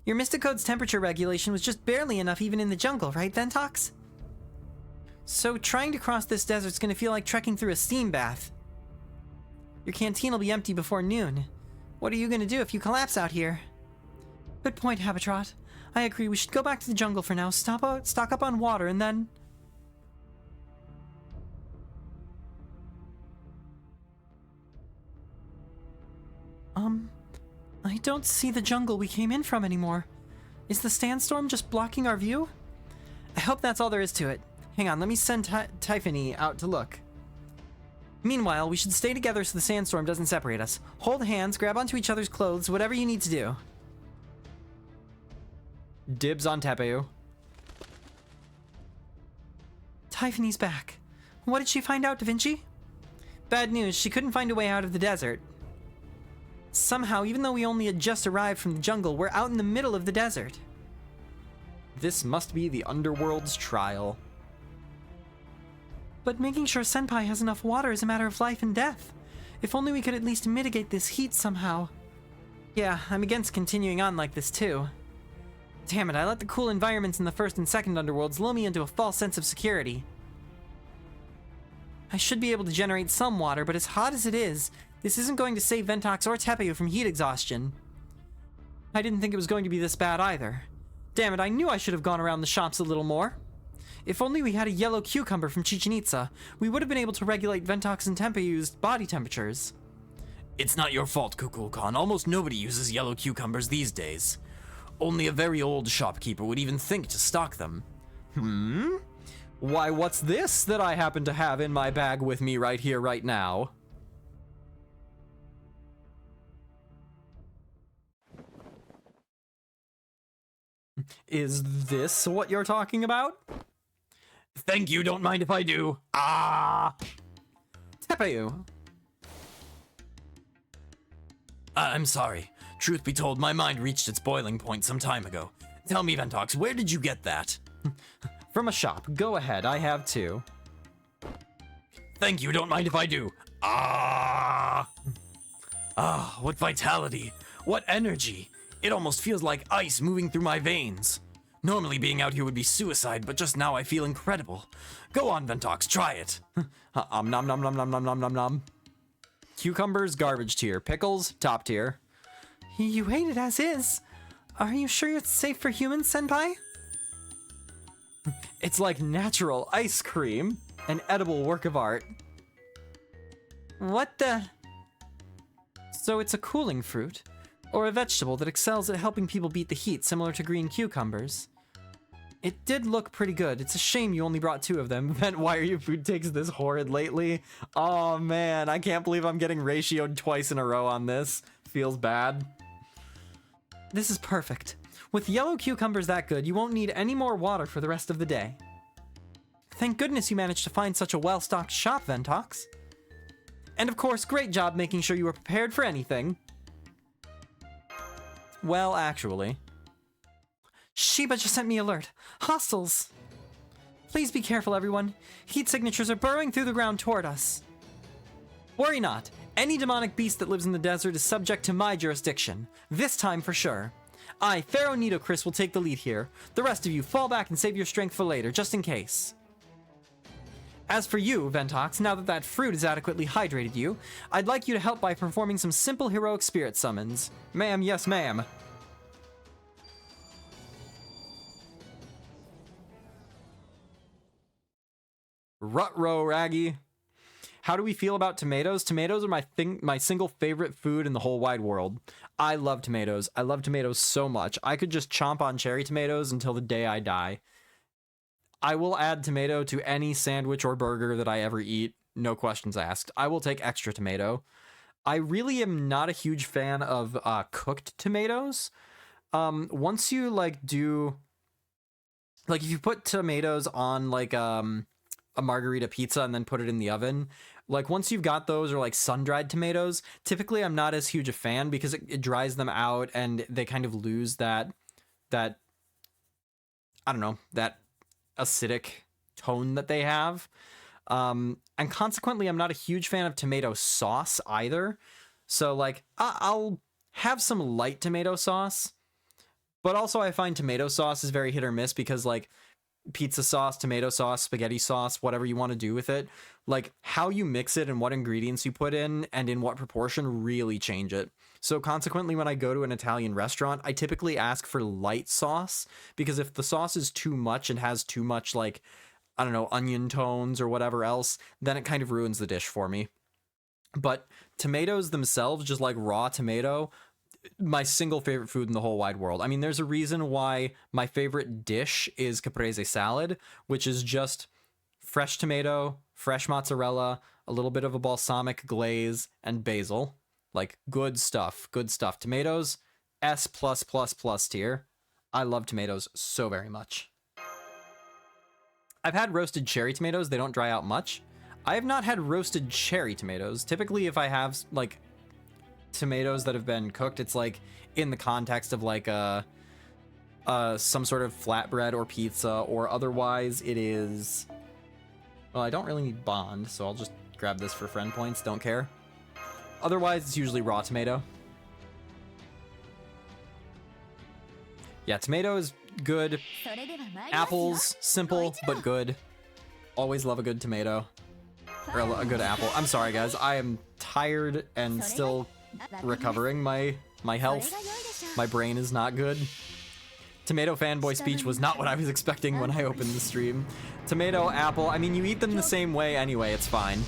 Your Mysticode's temperature regulation was just barely enough even in the jungle, right, Ventox? So trying to cross this desert's gonna feel like trekking through a steam bath. Your canteen will be empty before noon. What are you gonna do if you collapse out here? Good point, Habitrot. I agree, we should go back to the jungle for now, stock up on water, and then... I don't see the jungle we came in from anymore. Is the sandstorm just blocking our view? I hope that's all there is to it. Hang on, let me send Typhony out to look. Meanwhile, we should stay together so the sandstorm doesn't separate us. Hold hands, grab onto each other's clothes, whatever you need to do. Dibs on Tepeu. Typhony's back. What did she find out, Da Vinci? Bad news, she couldn't find a way out of the desert. Somehow, even though we only had just arrived from the jungle, we're out in the middle of the desert. This must be the underworld's trial. But making sure Senpai has enough water is a matter of life and death. If only we could at least mitigate this heat somehow. Yeah, I'm against continuing on like this too. Damn it, I let the cool environments in the first and second underworlds lull me into a false sense of security. I should be able to generate some water, but as hot as it is, this isn't going to save Ventox or Tepeu from heat exhaustion. I didn't think it was going to be this bad either. Damn it, I knew I should have gone around the shops a little more. If only we had a yellow cucumber from Chichen Itza, we would have been able to regulate Ventox and Tepeu's body temperatures. It's not your fault, Kukulkan. Almost nobody uses yellow cucumbers these days. Only a very old shopkeeper would even think to stock them. Why, what's this that I happen to have in my bag with me right here, right now? Is this what you're talking about? Thank you, don't mind if I do. Tepeu. I'm sorry. Truth be told, my mind reached its boiling point some time ago. Tell me, Ventox, where did you get that? From a shop. Go ahead, I have two. Thank you, don't mind if I do. What vitality. What energy. It almost feels like ice moving through my veins. Normally being out here would be suicide, but just now I feel incredible. Go on, Ventox, try it. Nom nom nom nom nom nom nom nom. Cucumbers, garbage tier. Pickles, top tier. You ate it as is. Are you sure it's safe for humans, Senpai? It's like natural ice cream. An edible work of art. What the... So it's a cooling fruit, or a vegetable that excels at helping people beat the heat, similar to green cucumbers. It did look pretty good. It's a shame you only brought 2 of them. Then why are your food takes this horrid lately? Oh man, I can't believe I'm getting ratioed twice in a row on this. Feels bad. This is perfect. With yellow cucumbers that good, you won't need any more water for the rest of the day. Thank goodness you managed to find such a well-stocked shop, Ventox. And of course, great job making sure you were prepared for anything. Well, actually. Sheba just sent me alert. Hostiles! Please be careful, everyone. Heat signatures are burrowing through the ground toward us. Worry not. Any demonic beast that lives in the desert is subject to my jurisdiction. This time for sure. I, Pharaoh Nitocris, will take the lead here. The rest of you, fall back and save your strength for later, just in case. As for you, Ventox, now that that fruit has adequately hydrated you, I'd like you to help by performing some simple heroic spirit summons. Ma'am, yes ma'am. Rutro Raggy. How do we feel about tomatoes? Tomatoes are my single favorite food in the whole wide world. I love tomatoes. I love tomatoes so much. I could just chomp on cherry tomatoes until the day I die. I will add tomato to any sandwich or burger that I ever eat. No questions asked. I will take extra tomato. I really am not a huge fan of cooked tomatoes. Once you if you put tomatoes on like a margarita pizza and then put it in the oven, like once you've got those, or like sun-dried tomatoes, typically I'm not as huge a fan because it dries them out and they kind of lose that I don't know, that acidic tone that they have. And consequently, I'm not a huge fan of tomato sauce either. So like I'll have some light tomato sauce, but also I find tomato sauce is very hit or miss because like pizza sauce, tomato sauce, spaghetti sauce, whatever you want to do with it, like how you mix it and what ingredients you put in and in what proportion really change it. So consequently, when I go to an Italian restaurant, I typically ask for light sauce, because if the sauce is too much and has too much, like, I don't know, onion tones or whatever else, then it kind of ruins the dish for me. But tomatoes themselves, just like raw tomato, my single favorite food in the whole wide world. I mean, there's a reason why my favorite dish is caprese salad, which is just fresh tomato, fresh mozzarella, a little bit of a balsamic glaze, and basil. Like, good stuff, good stuff. Tomatoes, S+++ tier. I love tomatoes so very much. I've had roasted cherry tomatoes. They don't dry out much. I have not had roasted cherry tomatoes. Typically, if I have, like, tomatoes that have been cooked, it's, like, in the context of, like, some sort of flatbread or pizza, or otherwise it is... Well, I don't really need Bond, so I'll just grab this for friend points. Don't care. Otherwise, it's usually raw tomato. Yeah, tomato is good. Apples, simple but good. Always love a good tomato. Or a good apple. I'm sorry, guys. I am tired and still recovering my health. My brain is not good. Tomato fanboy speech was not what I was expecting when I opened the stream. Tomato, apple, I mean, you eat them the same way anyway, it's fine.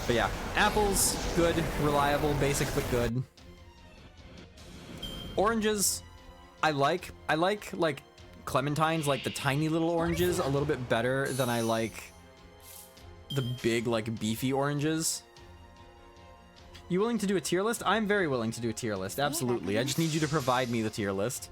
But yeah, apples, good, reliable, basic but good. Oranges, I like clementines, like the tiny little oranges, a little bit better than I like the big, like, beefy oranges. You willing to do a tier list? I'm very willing to do a tier list, absolutely. I just need you to provide me the tier list.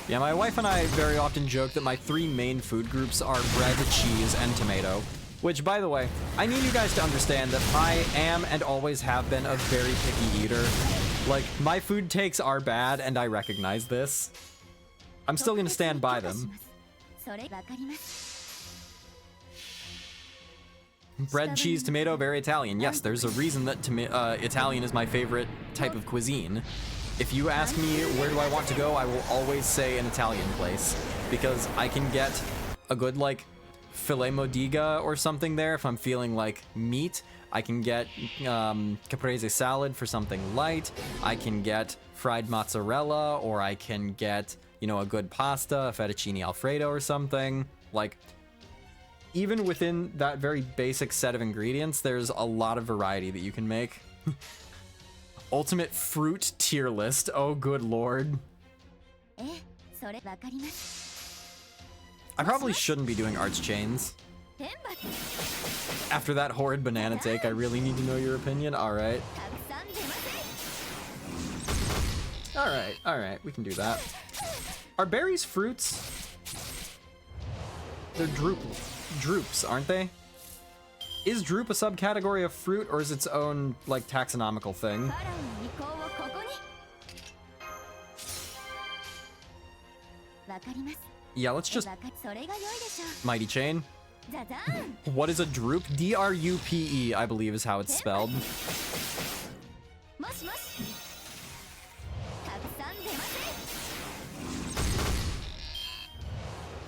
Yeah, my wife and I very often joke that my 3 main food groups are bread, cheese, and tomato. Which, by the way, I need you guys to understand that I am and always have been a very picky eater. Like, my food takes are bad, and I recognize this. I'm still gonna stand by them. Bread, cheese, tomato, very Italian. Yes, there's a reason that Italian is my favorite type of cuisine. If you ask me where do I want to go, I will always say an Italian place, because I can get a good, like, filet modiga or something there if I'm feeling like meat. I can get caprese salad for something light. I can get fried mozzarella, or I can get, you know, a good pasta, a fettuccine alfredo or something. Like, even within that very basic set of ingredients, there's a lot of variety that you can make. Ultimate fruit tier list. Oh, good lord. I probably shouldn't be doing arts chains. After that horrid banana take, I really need to know your opinion. Alright. Alright, we can do that. Are berries fruits? They're droops, aren't they? Is droop a subcategory of fruit, or is its own, like, taxonomical thing? Yeah, let's just... Mighty Chain. What is a droop? D-R-U-P-E, I believe is how it's spelled.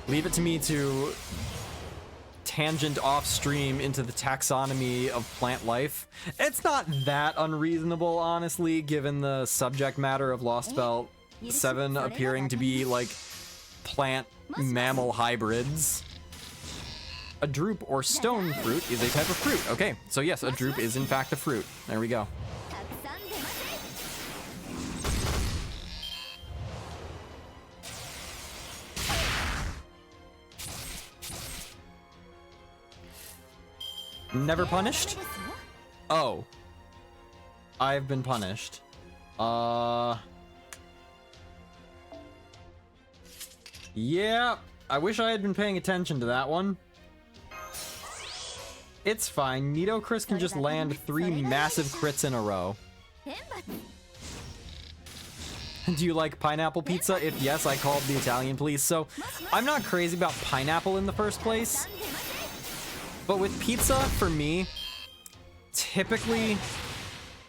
Leave it to me to tangent off stream into the taxonomy of plant life. It's not that unreasonable, honestly, given the subject matter of Lostbelt 7 appearing to be like plant mammal hybrids. A droop or stone fruit is a type of fruit. Okay, so yes, a droop is in fact a fruit. There we go. Never punished? Oh. I've been punished. Yeah, I wish I had been paying attention to that one. It's fine. Nido Chris can just land 3 massive crits in a row. Do you like pineapple pizza? If yes, I called the Italian police. So, I'm not crazy about pineapple in the first place. But with pizza, for me, typically,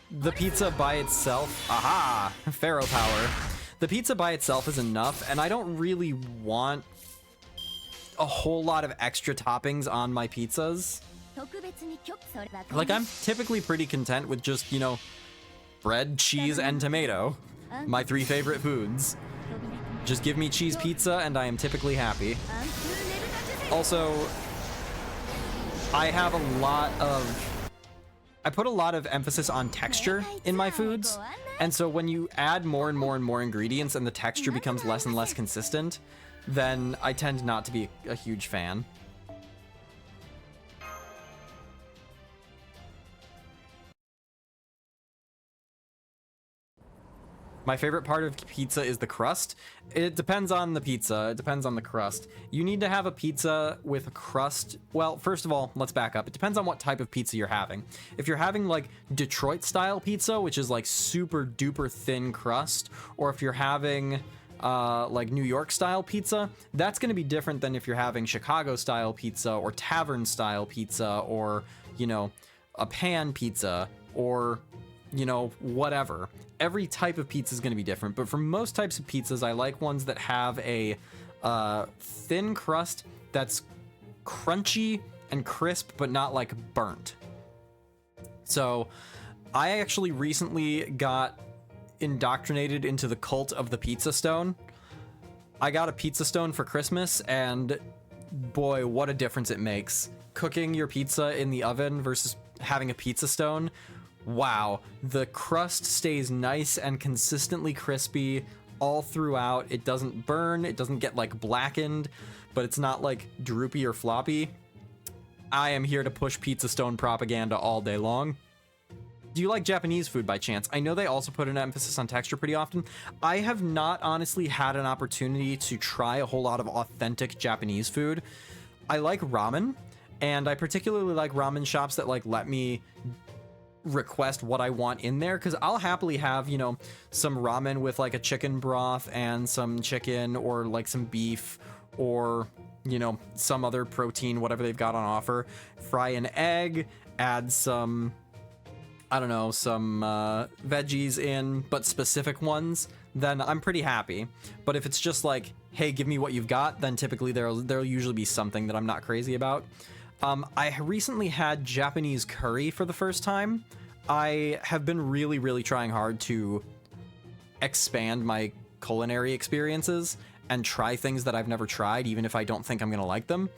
the pizza by itself... Aha! Pharaoh power. The pizza by itself is enough, and I don't really want a whole lot of extra toppings on my pizzas. Like, I'm typically pretty content with just, you know, bread, cheese, and tomato. My 3 favorite foods. Just give me cheese pizza, and I am typically happy. Also, I put a lot of emphasis on texture in my foods, and so when you add more and more and more ingredients and the texture becomes less and less consistent, then I tend not to be a huge fan. My favorite part of pizza is the crust. It depends on the pizza. It depends on the crust. You need to have a pizza with a crust. Well, first of all, let's back up. It depends on what type of pizza you're having. If you're having like Detroit style pizza, which is like super duper thin crust, or if you're having like New York style pizza, that's going to be different than if you're having Chicago style pizza or tavern style pizza, or, you know, a pan pizza, or, you know, whatever. Every type of pizza is going to be different, but for most types of pizzas, I like ones that have a thin crust that's crunchy and crisp, but not like burnt. So I actually recently got indoctrinated into the cult of the pizza stone. I got a pizza stone for Christmas, and boy, what a difference it makes. Cooking your pizza in the oven versus having a pizza stone. Wow, the crust stays nice and consistently crispy all throughout. It doesn't burn, it doesn't get like blackened, but it's not like droopy or floppy. I am here to push pizza stone propaganda all day long. Do you like Japanese food by chance? I know they also put an emphasis on texture pretty often. I have not honestly had an opportunity to try a whole lot of authentic Japanese food. I like ramen, and I particularly like ramen shops that like let me request what I want in there, because I'll happily have, you know, some ramen with like a chicken broth and some chicken, or like some beef, or, you know, some other protein, whatever they've got on offer. Fry an egg, add some, I don't know, some veggies in, but specific ones, then I'm pretty happy. But if it's just like, hey, give me what you've got, then typically there'll usually be something that I'm not crazy about. I recently had Japanese curry for the first time. I have been really, really trying hard to expand my culinary experiences, and try things that I've never tried, even if I don't think I'm gonna like them.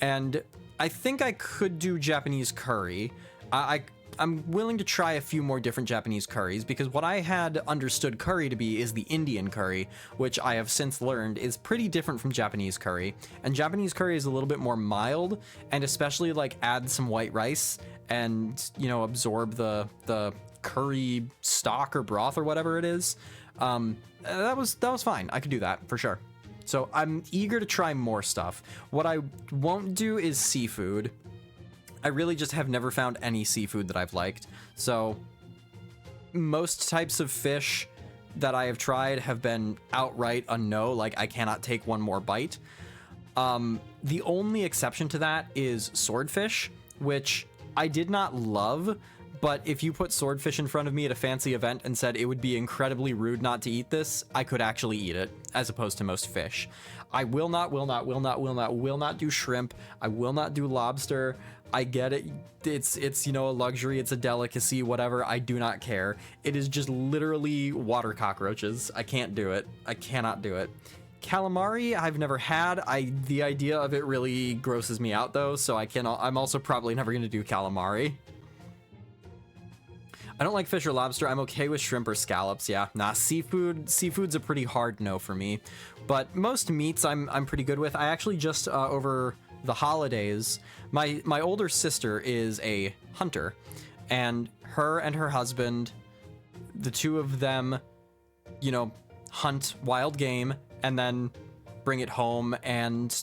And I think I could do Japanese curry. I'm willing to try a few more different Japanese curries, because what I had understood curry to be is the Indian curry, which I have since learned is pretty different from Japanese curry. And Japanese curry is a little bit more mild, and especially like add some white rice and, you know, absorb the curry stock or broth or whatever it is. That was fine. I could do that for sure. So I'm eager to try more stuff. What I won't do is seafood. I really just have never found any seafood that I've liked. So most types of fish that I have tried have been outright a no, like I cannot take one more bite. The only exception to that is swordfish, which I did not love, but if you put swordfish in front of me at a fancy event and said it would be incredibly rude not to eat this, I could actually eat it, as opposed to most fish. I will not do shrimp. I will not do lobster. I get it. It's you know, a luxury. It's a delicacy, whatever. I do not care. It is just literally water cockroaches. I can't do it. I cannot do it. Calamari, I've never had. The idea of it really grosses me out though, so I'm also probably never going to do calamari. I don't like fish or lobster. I'm okay with shrimp or scallops. Yeah, nah, seafood's a pretty hard no for me. But most meats I'm pretty good with. I actually just over the holidays, my older sister is a hunter, and her husband, the two of them, you know, hunt wild game and then bring it home and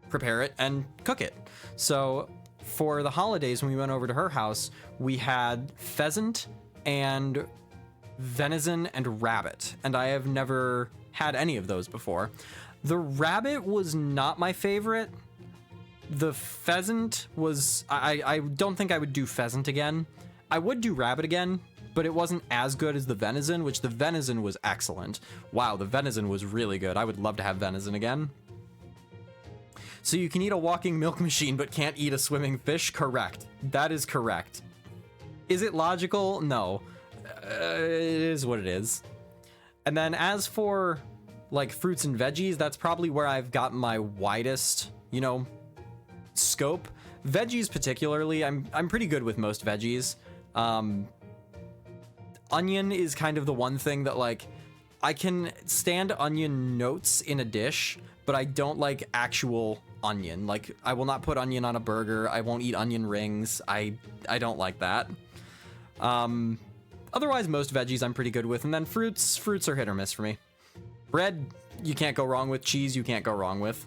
prepare it and cook it. So for the holidays, when we went over to her house, we had pheasant and venison and rabbit, and I have never had any of those before. The rabbit was not my favorite. The pheasant was... I don't think I would do pheasant again. I would do rabbit again, but it wasn't as good as the venison, which the venison was excellent. Wow, the venison was really good. I would love to have venison again. So you can eat a walking milk machine but can't eat a swimming fish? Correct. That is correct. Is it logical? No. It is what it is. And then as for like fruits and veggies, that's probably where I've got my widest, you know, scope. Veggies particularly, I'm pretty good with most veggies. Onion is kind of the one thing that, like, I can stand onion notes in a dish, but I don't like actual onion. Like, I will not put onion on a burger. I won't eat onion rings. I don't like that. Otherwise, most veggies I'm pretty good with. And then fruits are hit or miss for me. Bread, you can't go wrong with. Cheese, you can't go wrong with.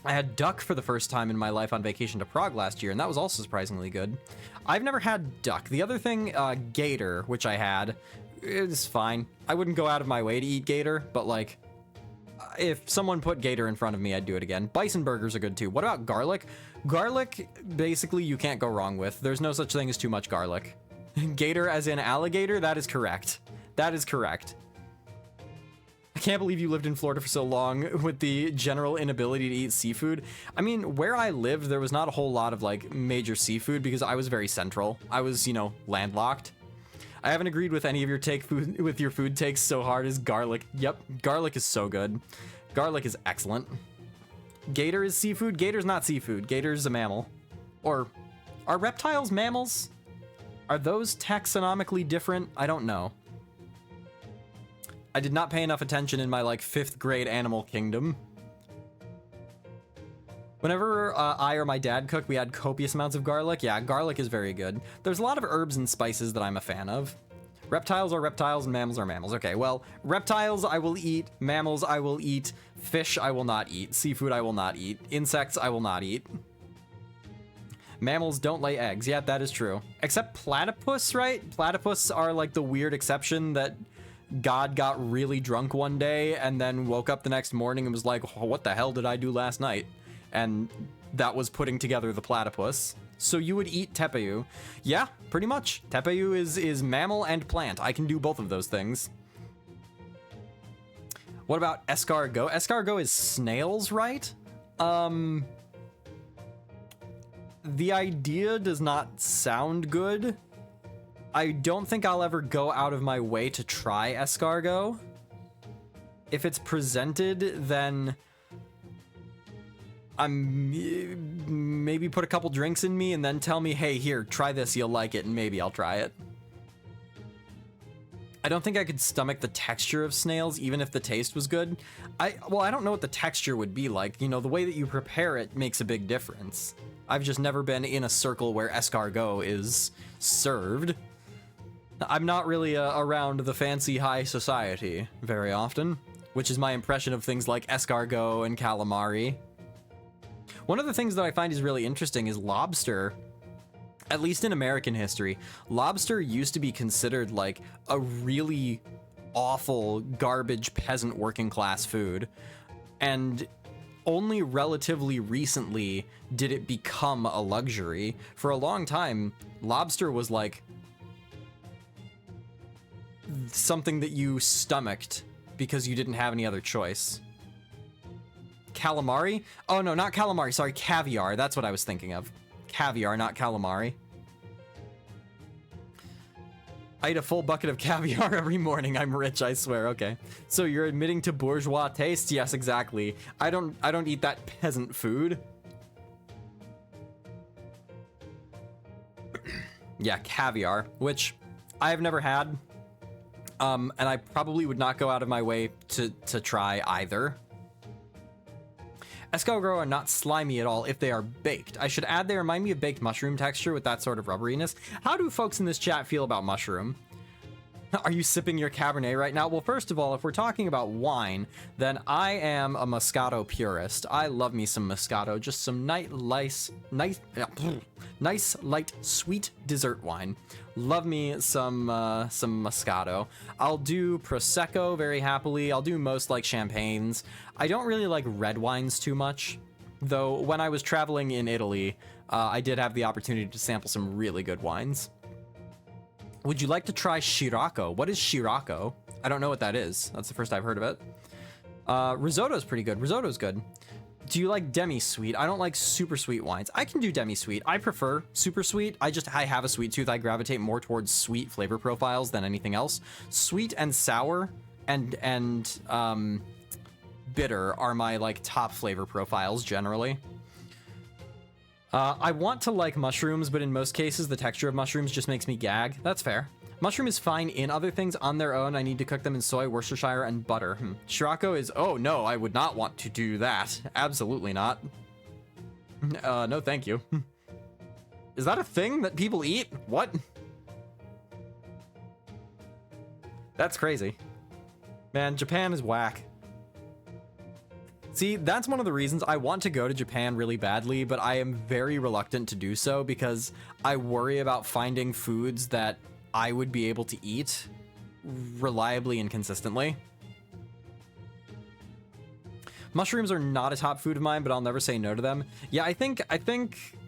I had duck for the first time in my life on vacation to Prague last year, and that was also surprisingly good. I've never had duck. The other thing, gator, which I had, is fine. I wouldn't go out of my way to eat gator, but like, if someone put gator in front of me, I'd do it again. Bison burgers are good too. What about garlic? Garlic, basically, you can't go wrong with. There's no such thing as too much garlic. Gator as in alligator? That is correct. That is correct. I can't believe you lived in Florida for so long with the general inability to eat seafood. I mean, where I lived, there was not a whole lot of like major seafood because I was very central. I was, you know, landlocked. I haven't agreed with any of your food takes so hard as garlic. Yep, garlic is so good. Garlic is excellent. Gator is seafood? Gator's not seafood. Gator's a mammal. Or are reptiles mammals? Are those taxonomically different? I don't know. I did not pay enough attention in my, like, 5th grade animal kingdom. Whenever I or my dad cooked, we had copious amounts of garlic. Yeah, garlic is very good. There's a lot of herbs and spices that I'm a fan of. Reptiles are reptiles and mammals are mammals. Okay, well, reptiles I will eat, mammals I will eat, fish I will not eat, seafood I will not eat, insects I will not eat. Mammals don't lay eggs. Yeah, that is true. Except platypus, right? Platypus are like the weird exception that God got really drunk one day and then woke up the next morning and was like, oh, what the hell did I do last night? And that was putting together the platypus. So you would eat tepeyu. Yeah, pretty much. Tepeyu is mammal and plant. I can do both of those things. What about escargot? Escargot is snails, right? The idea does not sound good. I don't think I'll ever go out of my way to try escargot. If it's presented, then maybe put a couple drinks in me and then tell me, hey, here, try this, you'll like it, and maybe I'll try it. I don't think I could stomach the texture of snails, even if the taste was good. Well, I don't know what the texture would be like. You know, the way that you prepare it makes a big difference. I've just never been in a circle where escargot is served. I'm not really around the fancy high society very often, which is my impression of things like escargot and calamari. One of the things that I find is really interesting is lobster. At least in American history, lobster used to be considered like a really awful, garbage, peasant working class food. And only relatively recently did it become a luxury. For a long time, lobster was like something that you stomached because you didn't have any other choice. Calamari? Oh no, not calamari, sorry, caviar. That's what I was thinking of. Caviar, not calamari. I eat a full bucket of caviar every morning. I'm rich, I swear. Okay. So you're admitting to bourgeois taste? Yes, exactly. I don't eat that peasant food. Yeah, caviar, which I have never had. And I probably would not go out of my way to try either. Escargot are not slimy at all if they are baked. I should add they remind me of baked mushroom texture with that sort of rubberiness. How do folks in this chat feel about mushroom? Are you sipping your Cabernet right now? Well, first of all, if we're talking about wine, then I am a Moscato purist. I love me some Moscato, just some nice, light, sweet dessert wine. Love me some Moscato. I'll do Prosecco very happily. I'll do most like champagnes. I don't really like red wines too much, though when I was traveling in Italy, I did have the opportunity to sample some really good wines. Would you like to try Scirocco? What is Scirocco? I don't know what that is. That's the first I've heard of it. Risotto's pretty good. Risotto's good. Do you like demi-sweet? I don't like super sweet wines. I can do demi-sweet. I prefer super sweet. I have a sweet tooth. I gravitate more towards sweet flavor profiles than anything else. Sweet and sour and bitter are my like top flavor profiles generally. I want to like mushrooms, but in most cases, the texture of mushrooms just makes me gag. That's fair. Mushroom is fine in other things. On their own, I need to cook them in soy, Worcestershire, and butter. Scirocco is... Oh, no, I would not want to do that. Absolutely not. No, thank you. Is that a thing that people eat? What? That's crazy. Man, Japan is whack. See, that's one of the reasons I want to go to Japan really badly, but I am very reluctant to do so because I worry about finding foods that I would be able to eat reliably and consistently. Mushrooms are not a top food of mine, but I'll never say no to them. Yeah, I think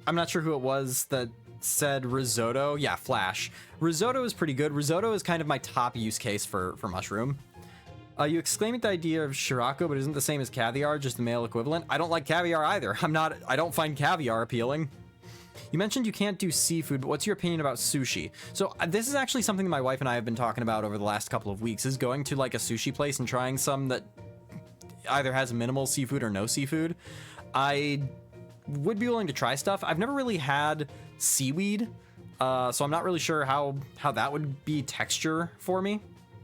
I'm not sure who it was that said risotto. Yeah, Flash. Risotto is pretty good. Risotto is kind of my top use case for mushroom. You exclaim at the idea of Scirocco, but isn't the same as caviar, just the male equivalent. I don't like caviar either. I don't find caviar appealing. You mentioned you can't do seafood, but what's your opinion about sushi? So this is actually something that my wife and I have been talking about over the last couple of weeks, is going to like a sushi place and trying some that either has minimal seafood or no seafood. I would be willing to try stuff. I've never really had seaweed, so I'm not really sure how that would be texture for me,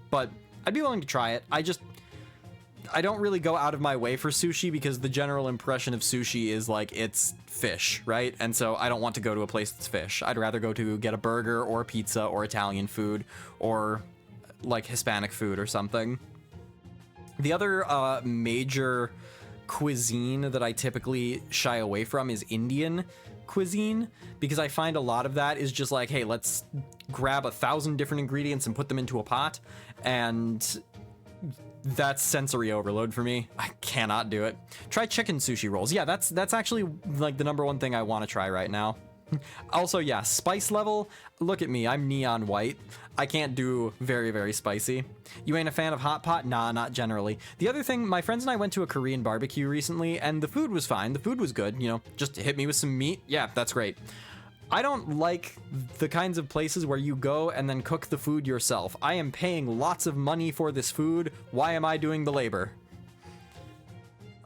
but I'd be willing to try it. I don't really go out of my way for sushi because the general impression of sushi is like it's fish, right? And so I don't want to go to a place that's fish. I'd rather go to get a burger or a pizza or Italian food or like Hispanic food or something. The other major cuisine that I typically shy away from is Indian cuisine, because I find a lot of that is just like, hey, let's grab 1,000 different ingredients and put them into a pot, and that's sensory overload for me. I cannot do it. Try chicken sushi rolls. Yeah, that's actually like the number one thing I want to try right now. Also, yeah, spice level, look at me, I'm neon white. I can't do very, very spicy. You ain't a fan of hot pot? Nah, not generally. The other thing, my friends and I went to a Korean barbecue recently, and the food was fine. The food was good, you know, just hit me with some meat. Yeah, that's great. I don't like the kinds of places where you go and then cook the food yourself. I am paying lots of money for this food. Why am I doing the labor?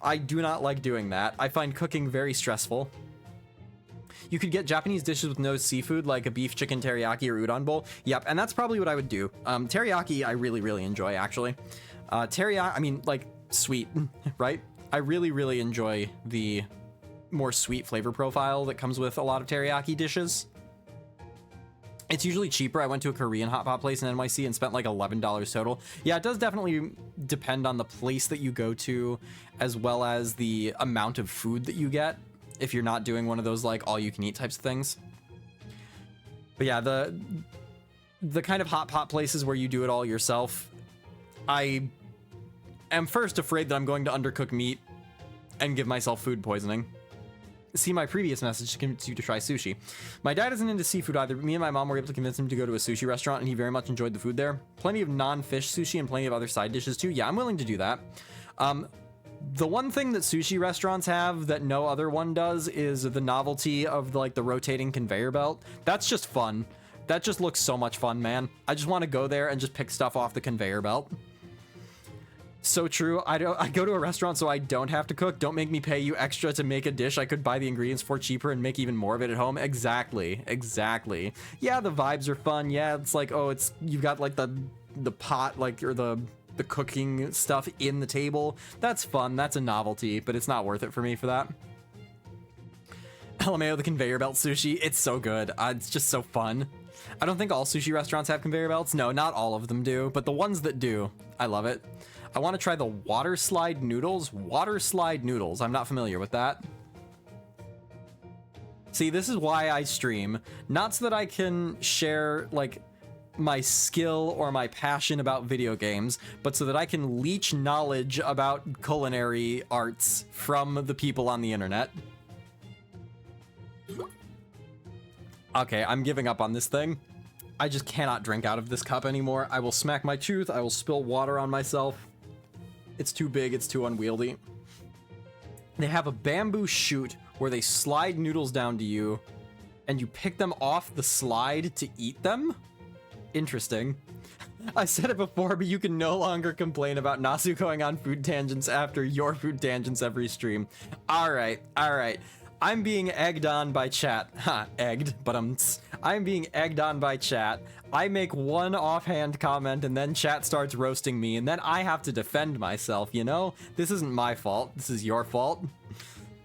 I do not like doing that. I find cooking very stressful. You could get Japanese dishes with no seafood, like a beef chicken teriyaki or udon bowl. Yep, and that's probably what I would do. Teriyaki, I really, really enjoy, actually. Teriyaki, I mean, like, sweet, right? I really, really enjoy the more sweet flavor profile that comes with a lot of teriyaki dishes. It's usually cheaper. I went to a Korean hot pot place in NYC and spent like $11 total. Yeah, it does definitely depend on the place that you go to, as well as the amount of food that you get, if you're not doing one of those like all-you-can-eat types of things. But yeah, the kind of hot pot places where you do it all yourself, I am first afraid that I'm going to undercook meat and give myself food poisoning. See my previous message to convince you to try sushi. My dad isn't into seafood either, but me and my mom were able to convince him to go to a sushi restaurant, and he very much enjoyed the food there. Plenty of non-fish sushi and plenty of other side dishes too. Yeah, I'm willing to do that. The one thing that sushi restaurants have that no other one does is the novelty of like the rotating conveyor belt. That's just fun. That just looks so much fun, man. I just want to go there and just pick stuff off the conveyor belt. So true. I go to a restaurant so I don't have to cook. Don't make me pay you extra to make a dish I could buy the ingredients for cheaper and make even more of it at home. Exactly. Yeah, the vibes are fun. Yeah, it's like, oh, it's you've got like the pot, like, or the cooking stuff in the table. That's fun. That's a novelty, but it's not worth it for me for that. LMAO, the conveyor belt sushi. It's so good. It's just so fun. I don't think all sushi restaurants have conveyor belts. No, not all of them do, but the ones that do, I love it. I want to try the water slide noodles. Water slide noodles. I'm not familiar with that. See, this is why I stream. Not so that I can share, like, my skill or my passion about video games, but so that I can leech knowledge about culinary arts from the people on the internet. Okay, I'm giving up on this thing. I just cannot drink out of this cup anymore. I will smack my tooth. I will spill water on myself. It's too big, it's too unwieldy. They have a bamboo chute where they slide noodles down to you, and you pick them off the slide to eat them? Interesting. I said it before, but you can no longer complain about Nasu going on food tangents after your food tangents every stream. Alright. I'm being egged on by chat. Ha, egged, but I'm being egged on by chat. I make one offhand comment and then chat starts roasting me, and then I have to defend myself, you know? This isn't my fault. This is your fault.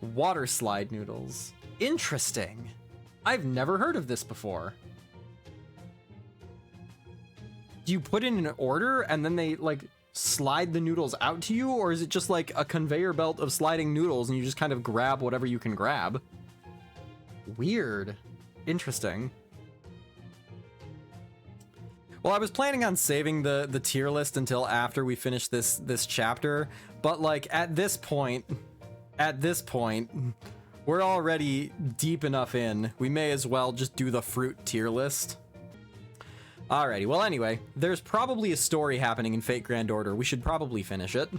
Water slide noodles. Interesting. I've never heard of this before. Do you put in an order and then they, like, slide the noodles out to you, or is it just like a conveyor belt of sliding noodles and you just kind of grab whatever you can grab? Weird. Interesting. Well, I was planning on saving the tier list until after we finish this chapter, but like at this point, we're already deep enough in. We may as well just do the fruit tier list. Alrighty, well anyway, there's probably a story happening in Fate Grand Order. We should probably finish it.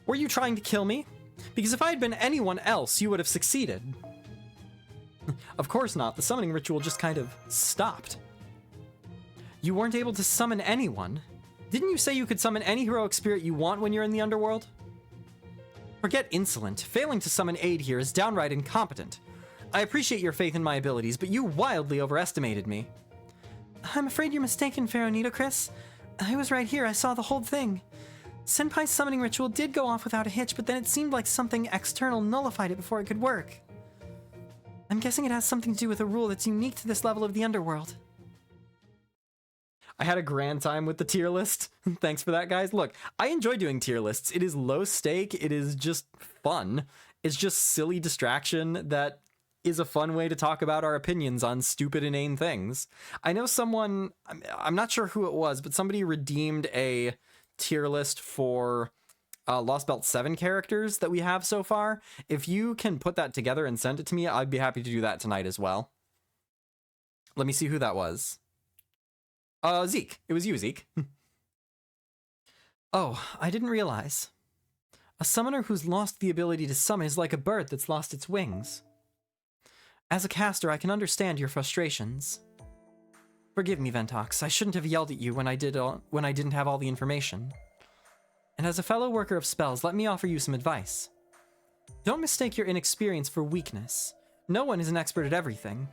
Were you trying to kill me? Because if I had been anyone else, you would have succeeded. Of course not. The summoning ritual just kind of stopped. You weren't able to summon anyone? Didn't you say you could summon any heroic spirit you want when you're in the underworld? Forget insolent. Failing to summon aid here is downright incompetent. I appreciate your faith in my abilities, but you wildly overestimated me. I'm afraid you're mistaken, Pharaoh Nitocris. I was right here, I saw the whole thing. Senpai's summoning ritual did go off without a hitch, but then it seemed like something external nullified it before it could work. I'm guessing it has something to do with a rule that's unique to this level of the underworld. I had a grand time with the tier list. Thanks for that, guys. Look, I enjoy doing tier lists. It is low stake, it is just fun. It's just silly distraction that is a fun way to talk about our opinions on stupid, inane things. I know someone, I'm not sure who it was, but somebody redeemed a tier list for Lostbelt 7 characters that we have so far. If you can put that together and send it to me, I'd be happy to do that tonight as well. Let me see who that was. Zeke. It was you, Zeke. Oh, I didn't realize. A summoner who's lost the ability to summon is like a bird that's lost its wings. As a caster, I can understand your frustrations. Forgive me, Ventox. I shouldn't have yelled at you when I didn't have all the information. And as a fellow worker of spells, let me offer you some advice. Don't mistake your inexperience for weakness. No one is an expert at everything.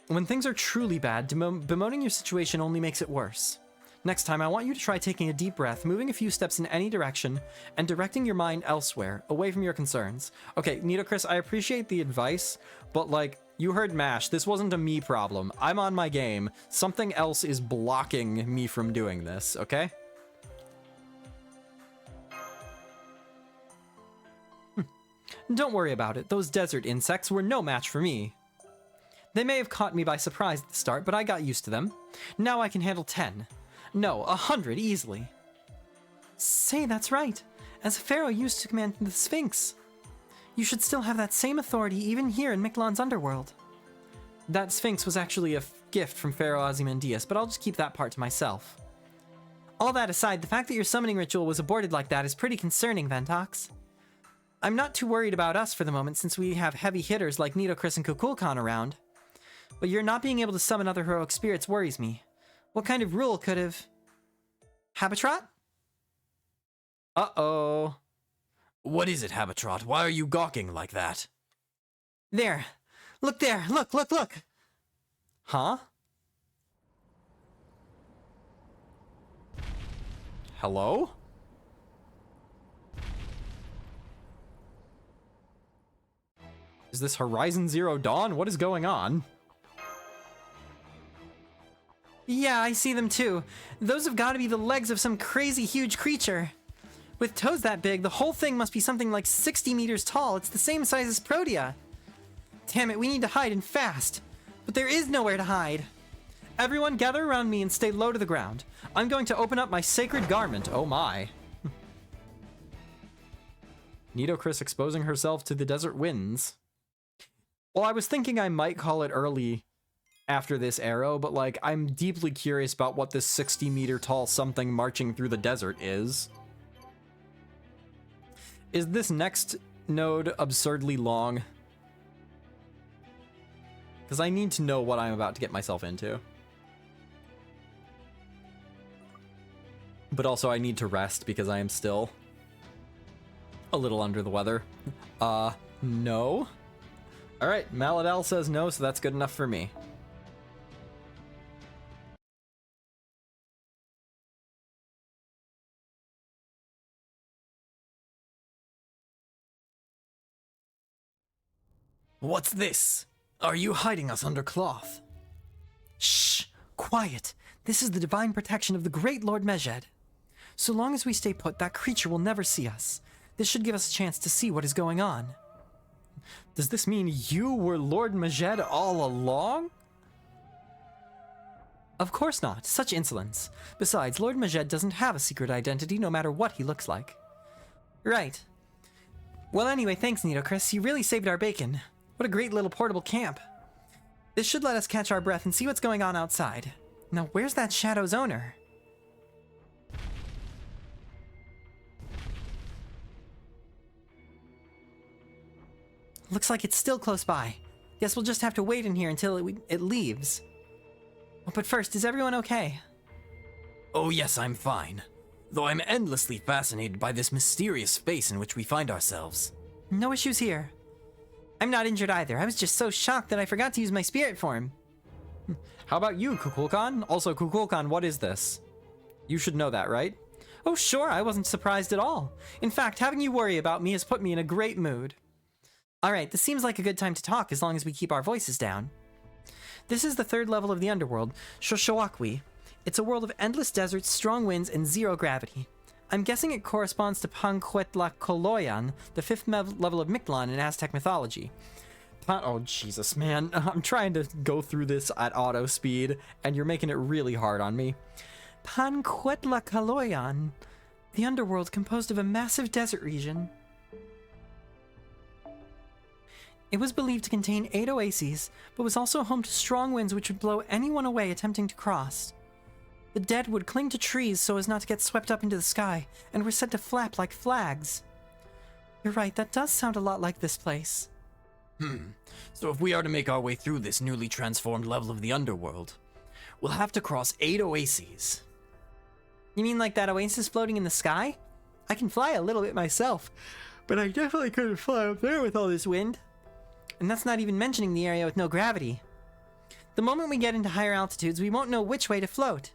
When things are truly bad, bemoaning your situation only makes it worse. Next time, I want you to try taking a deep breath, moving a few steps in any direction, and directing your mind elsewhere, away from your concerns. Okay, Nitocris, I appreciate the advice, but like, you heard Mash, this wasn't a me problem. I'm on my game. Something else is blocking me from doing this, okay? Don't worry about it. Those desert insects were no match for me. They may have caught me by surprise at the start, but I got used to them. Now I can handle 10. No, 100 easily. Say, that's right. As a pharaoh used to command the Sphinx. You should still have that same authority even here in Miklon's underworld. That Sphinx was actually a gift from Pharaoh Ozymandias, but I'll just keep that part to myself. All that aside, the fact that your summoning ritual was aborted like that is pretty concerning, Ventox. I'm not too worried about us for the moment since we have heavy hitters like Nitocris and Kukulkan around. But your not being able to summon other heroic spirits worries me. What kind of rule could have... Habitrot? Uh-oh. What is it, Habitrot? Why are you gawking like that? There. Look there. Look, look, look. Huh? Hello? Is this Horizon Zero Dawn? What is going on? Yeah, I see them too. Those have got to be the legs of some crazy huge creature. With toes that big, the whole thing must be something like 60 meters tall. It's the same size as Protea. Damn it, we need to hide and fast. But there is nowhere to hide. Everyone gather around me and stay low to the ground. I'm going to open up my sacred garment. Oh my. Nitocris exposing herself to the desert winds. Well, I was thinking I might call it early after this arrow, but like, I'm deeply curious about what this 60-meter tall something marching through the desert is. Is this next node absurdly long? Because I need to know what I'm about to get myself into. But also I need to rest because I am still a little under the weather. No? Alright, Maladel says no, so that's good enough for me. What's this? Are you hiding us under cloth? Shh! Quiet! This is the divine protection of the great Lord Mejed. So long as we stay put, that creature will never see us. This should give us a chance to see what is going on. Does this mean you were Lord Mejed all along? Of course not. Such insolence. Besides, Lord Mejed doesn't have a secret identity no matter what he looks like. Right. Well anyway, thanks Nitocris. You really saved our bacon. What a great little portable camp. This should let us catch our breath and see what's going on outside. Now where's that Shadow's owner? Looks like it's still close by. Guess we'll just have to wait in here until it leaves. Oh, but first, is everyone okay? Oh yes, I'm fine. Though I'm endlessly fascinated by this mysterious space in which we find ourselves. No issues here. I'm not injured either. I was just so shocked that I forgot to use my spirit form. How about you, Kukulkan? Also, Kukulkan, what is this? You should know that, right? Oh sure, I wasn't surprised at all. In fact, having you worry about me has put me in a great mood. Alright, this seems like a good time to talk as long as we keep our voices down. This is the third level of the underworld, Shoshowakwi. It's a world of endless deserts, strong winds, and zero gravity. I'm guessing it corresponds to Panquetlacoloyan, the fifth level of Miklon in Aztec mythology. Oh, Jesus, man. I'm trying to go through this at auto speed, and you're making it really hard on me. Panquetlacoloyan, the underworld composed of a massive desert region. It was believed to contain 8 oases, but was also home to strong winds which would blow anyone away attempting to cross. The dead would cling to trees so as not to get swept up into the sky, and were said to flap like flags. You're right, that does sound a lot like this place. So if we are to make our way through this newly transformed level of the underworld, we'll have to cross 8 oases. You mean like that oasis floating in the sky? I can fly a little bit myself, but I definitely couldn't fly up there with all this wind. And that's not even mentioning the area with no gravity. The moment we get into higher altitudes, we won't know which way to float.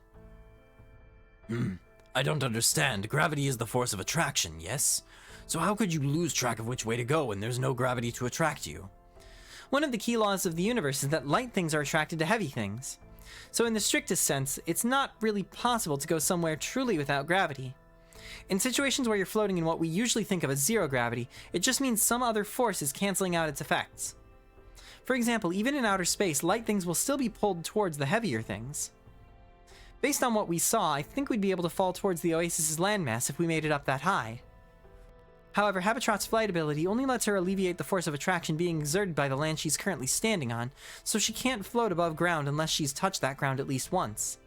I don't understand. Gravity is the force of attraction, yes? So how could you lose track of which way to go when there's no gravity to attract you? One of the key laws of the universe is that light things are attracted to heavy things. So in the strictest sense, it's not really possible to go somewhere truly without gravity. In situations where you're floating in what we usually think of as zero gravity, it just means some other force is canceling out its effects. For example, even in outer space, light things will still be pulled towards the heavier things. Based on what we saw, I think we'd be able to fall towards the oasis's landmass if we made it up that high. However, Habitrot's flight ability only lets her alleviate the force of attraction being exerted by the land she's currently standing on, so she can't float above ground unless she's touched that ground at least once.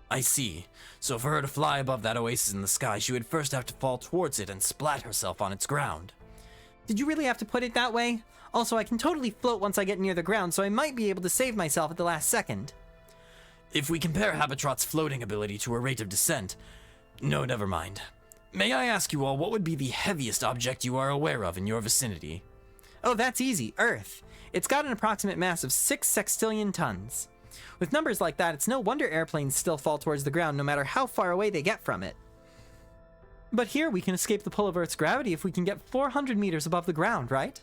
I see. So for her to fly above that oasis in the sky, she would first have to fall towards it and splat herself on its ground. Did you really have to put it that way? Also, I can totally float once I get near the ground, so I might be able to save myself at the last second. If we compare Habitrot's floating ability to her rate of descent... No, never mind. May I ask you all what would be the heaviest object you are aware of in your vicinity? Oh, that's easy. Earth. It's got an approximate mass of 6 sextillion tons. With numbers like that, it's no wonder airplanes still fall towards the ground no matter how far away they get from it. But here we can escape the pull of Earth's gravity if we can get 400 meters above the ground, right?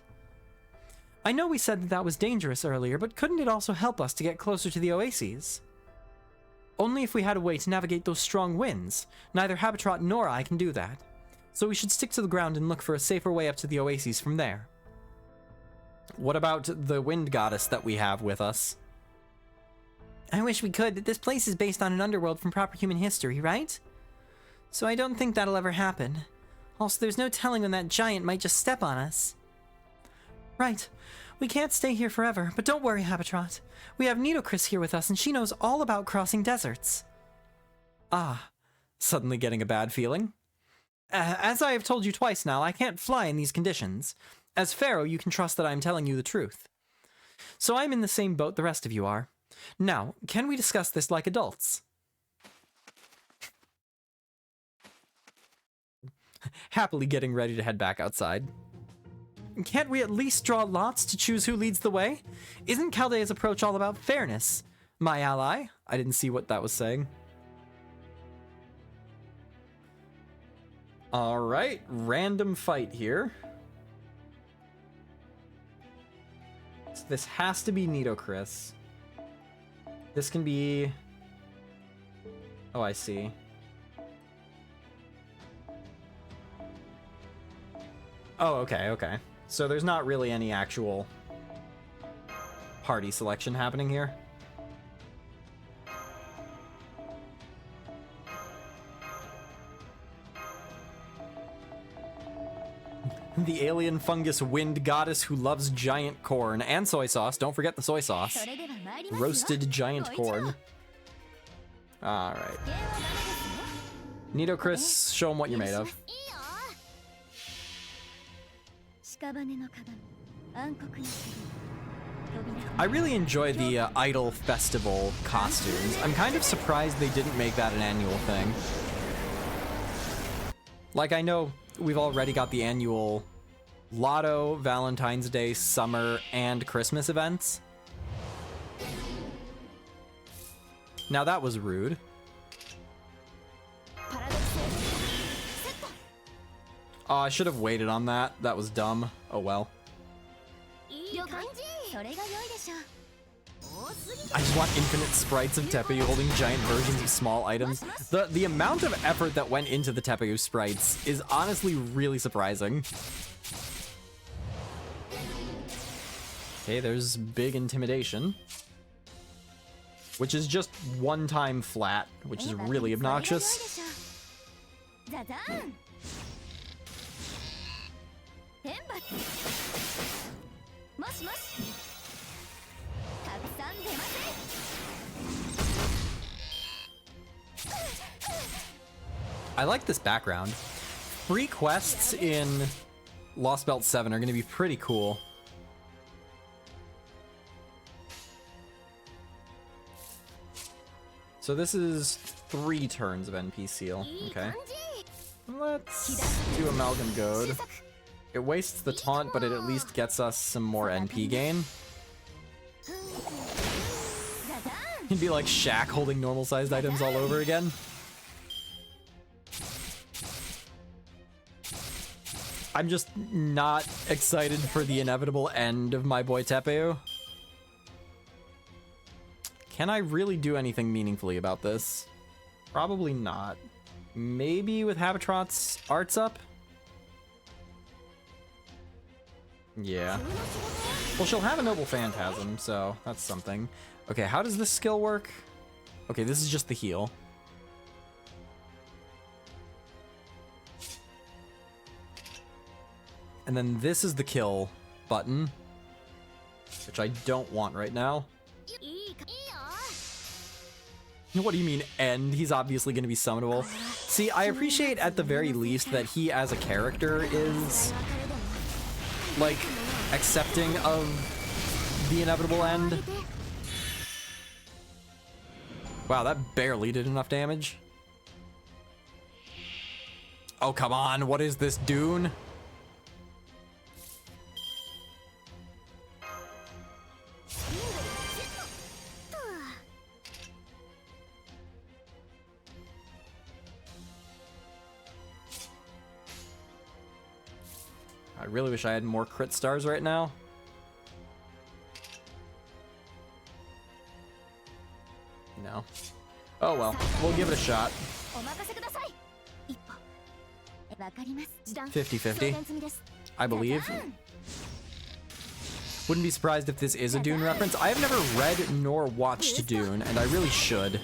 I know we said that that was dangerous earlier, but couldn't it also help us to get closer to the oases? Only if we had a way to navigate those strong winds. Neither Habitrot nor I can do that. So we should stick to the ground and look for a safer way up to the oases from there. What about the wind goddess that we have with us? I wish we could, but this place is based on an underworld from proper human history, right? So I don't think that'll ever happen. Also, there's no telling when that giant might just step on us. Right. We can't stay here forever, but don't worry, Habitrot. We have Nitocris here with us, and she knows all about crossing deserts. Ah, suddenly getting a bad feeling. As I have told you twice now, I can't fly in these conditions. As Pharaoh, you can trust that I am telling you the truth. So I'm in the same boat the rest of you are. Now, can we discuss this like adults? Happily getting ready to head back outside. Can't we at least draw lots to choose who leads the way? Isn't Chaldea's approach all about fairness? My ally? I didn't see what that was saying. Alright, random fight here. So this has to be Nitocris. This can be... Oh, I see. Oh, okay. So there's not really any actual party selection happening here. The alien fungus wind goddess who loves giant corn and soy sauce. Don't forget the soy sauce. Roasted giant corn. Alright. Nitocris, show them what you're made of. I really enjoy the Idol Festival costumes. I'm kind of surprised they didn't make that an annual thing. Like, I know we've already got the annual Lotto, Valentine's Day, Summer, and Christmas events. Now that was rude. Oh, I should have waited on that. That was dumb. Oh well. I just want infinite sprites of Tepeyu holding giant versions of small items. The amount of effort that went into the Tepeyu sprites is honestly really surprising. Okay, there's big intimidation. Which is just one time flat, which is really obnoxious. I like this background. Free quests in Lostbelt 7 are going to be pretty cool. So this is 3 turns of NP Seal. Okay. Let's do Amalgam Goad. It wastes the taunt, but it at least gets us some more NP gain. He'd be like Shaq holding normal-sized items all over again. I'm just not excited for the inevitable end of my boy Tepeu. Can I really do anything meaningfully about this? Probably not. Maybe with Habitrot's arts up? Yeah. Well, she'll have a Noble Phantasm, so that's something. Okay, how does this skill work? Okay, this is just the heal. And then this is the kill button, which I don't want right now. What do you mean end? He's obviously going to be summonable. See, I appreciate at the very least that he as a character is like accepting of the inevitable end. Wow, that barely did enough damage. Oh, come on. What is this, Dune? I really wish I had more crit stars right now. No. Oh well, we'll give it a shot. 50-50, I believe. Wouldn't be surprised if this is a Dune reference. I have never read nor watched Dune, and I really should.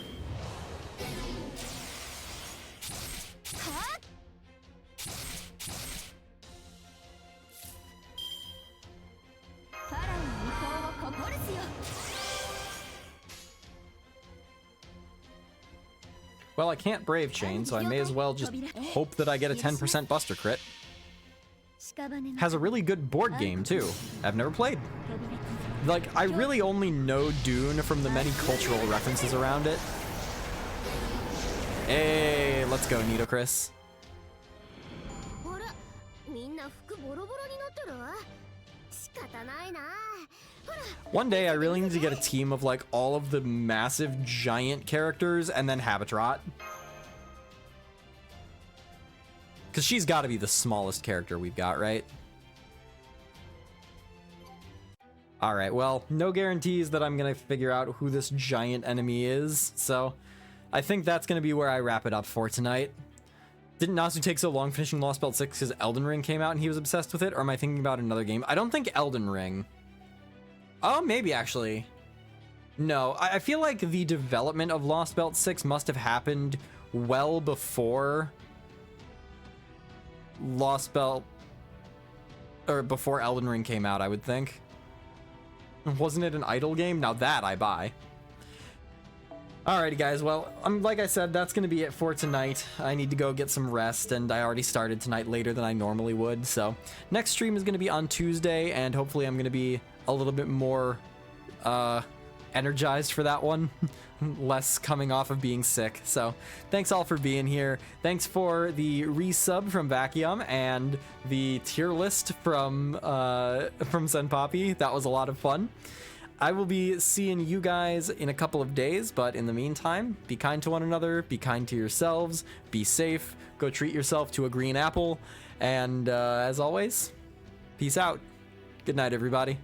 Well, I can't Brave Chain, so I may as well just hope that I get a 10% Buster crit. Has a really good board game, too. I've never played. Like, I really only know Dune from the many cultural references around it. Hey, let's go, Nitocris. One day, I really need to get a team of, like, all of the massive, giant characters and then Habitrot. Because she's got to be the smallest character we've got, right? Alright, well, no guarantees that I'm going to figure out who this giant enemy is, so I think that's going to be where I wrap it up for tonight. Didn't Nasu take so long finishing Lostbelt 6 because Elden Ring came out and he was obsessed with it, or am I thinking about another game? I don't think Elden Ring. Oh, maybe actually. No, I feel like the development of Lostbelt 6 must have happened well before Lostbelt, or before Elden Ring came out, I would think. Wasn't it an idle game? Now that I buy. Alrighty guys, well, like I said, that's going to be it for tonight. I need to go get some rest, and I already started tonight later than I normally would, so next stream is going to be on Tuesday, and hopefully I'm going to be a little bit more energized for that one. Less coming off of being sick. So thanks all for being here. Thanks for the resub from Vacuum and the tier list from Senpapi. That was a lot of fun. I will be seeing you guys in a couple of days, but in the meantime, be kind to one another, be kind to yourselves, be safe, go treat yourself to a green apple, and as always, peace out. Good night, everybody.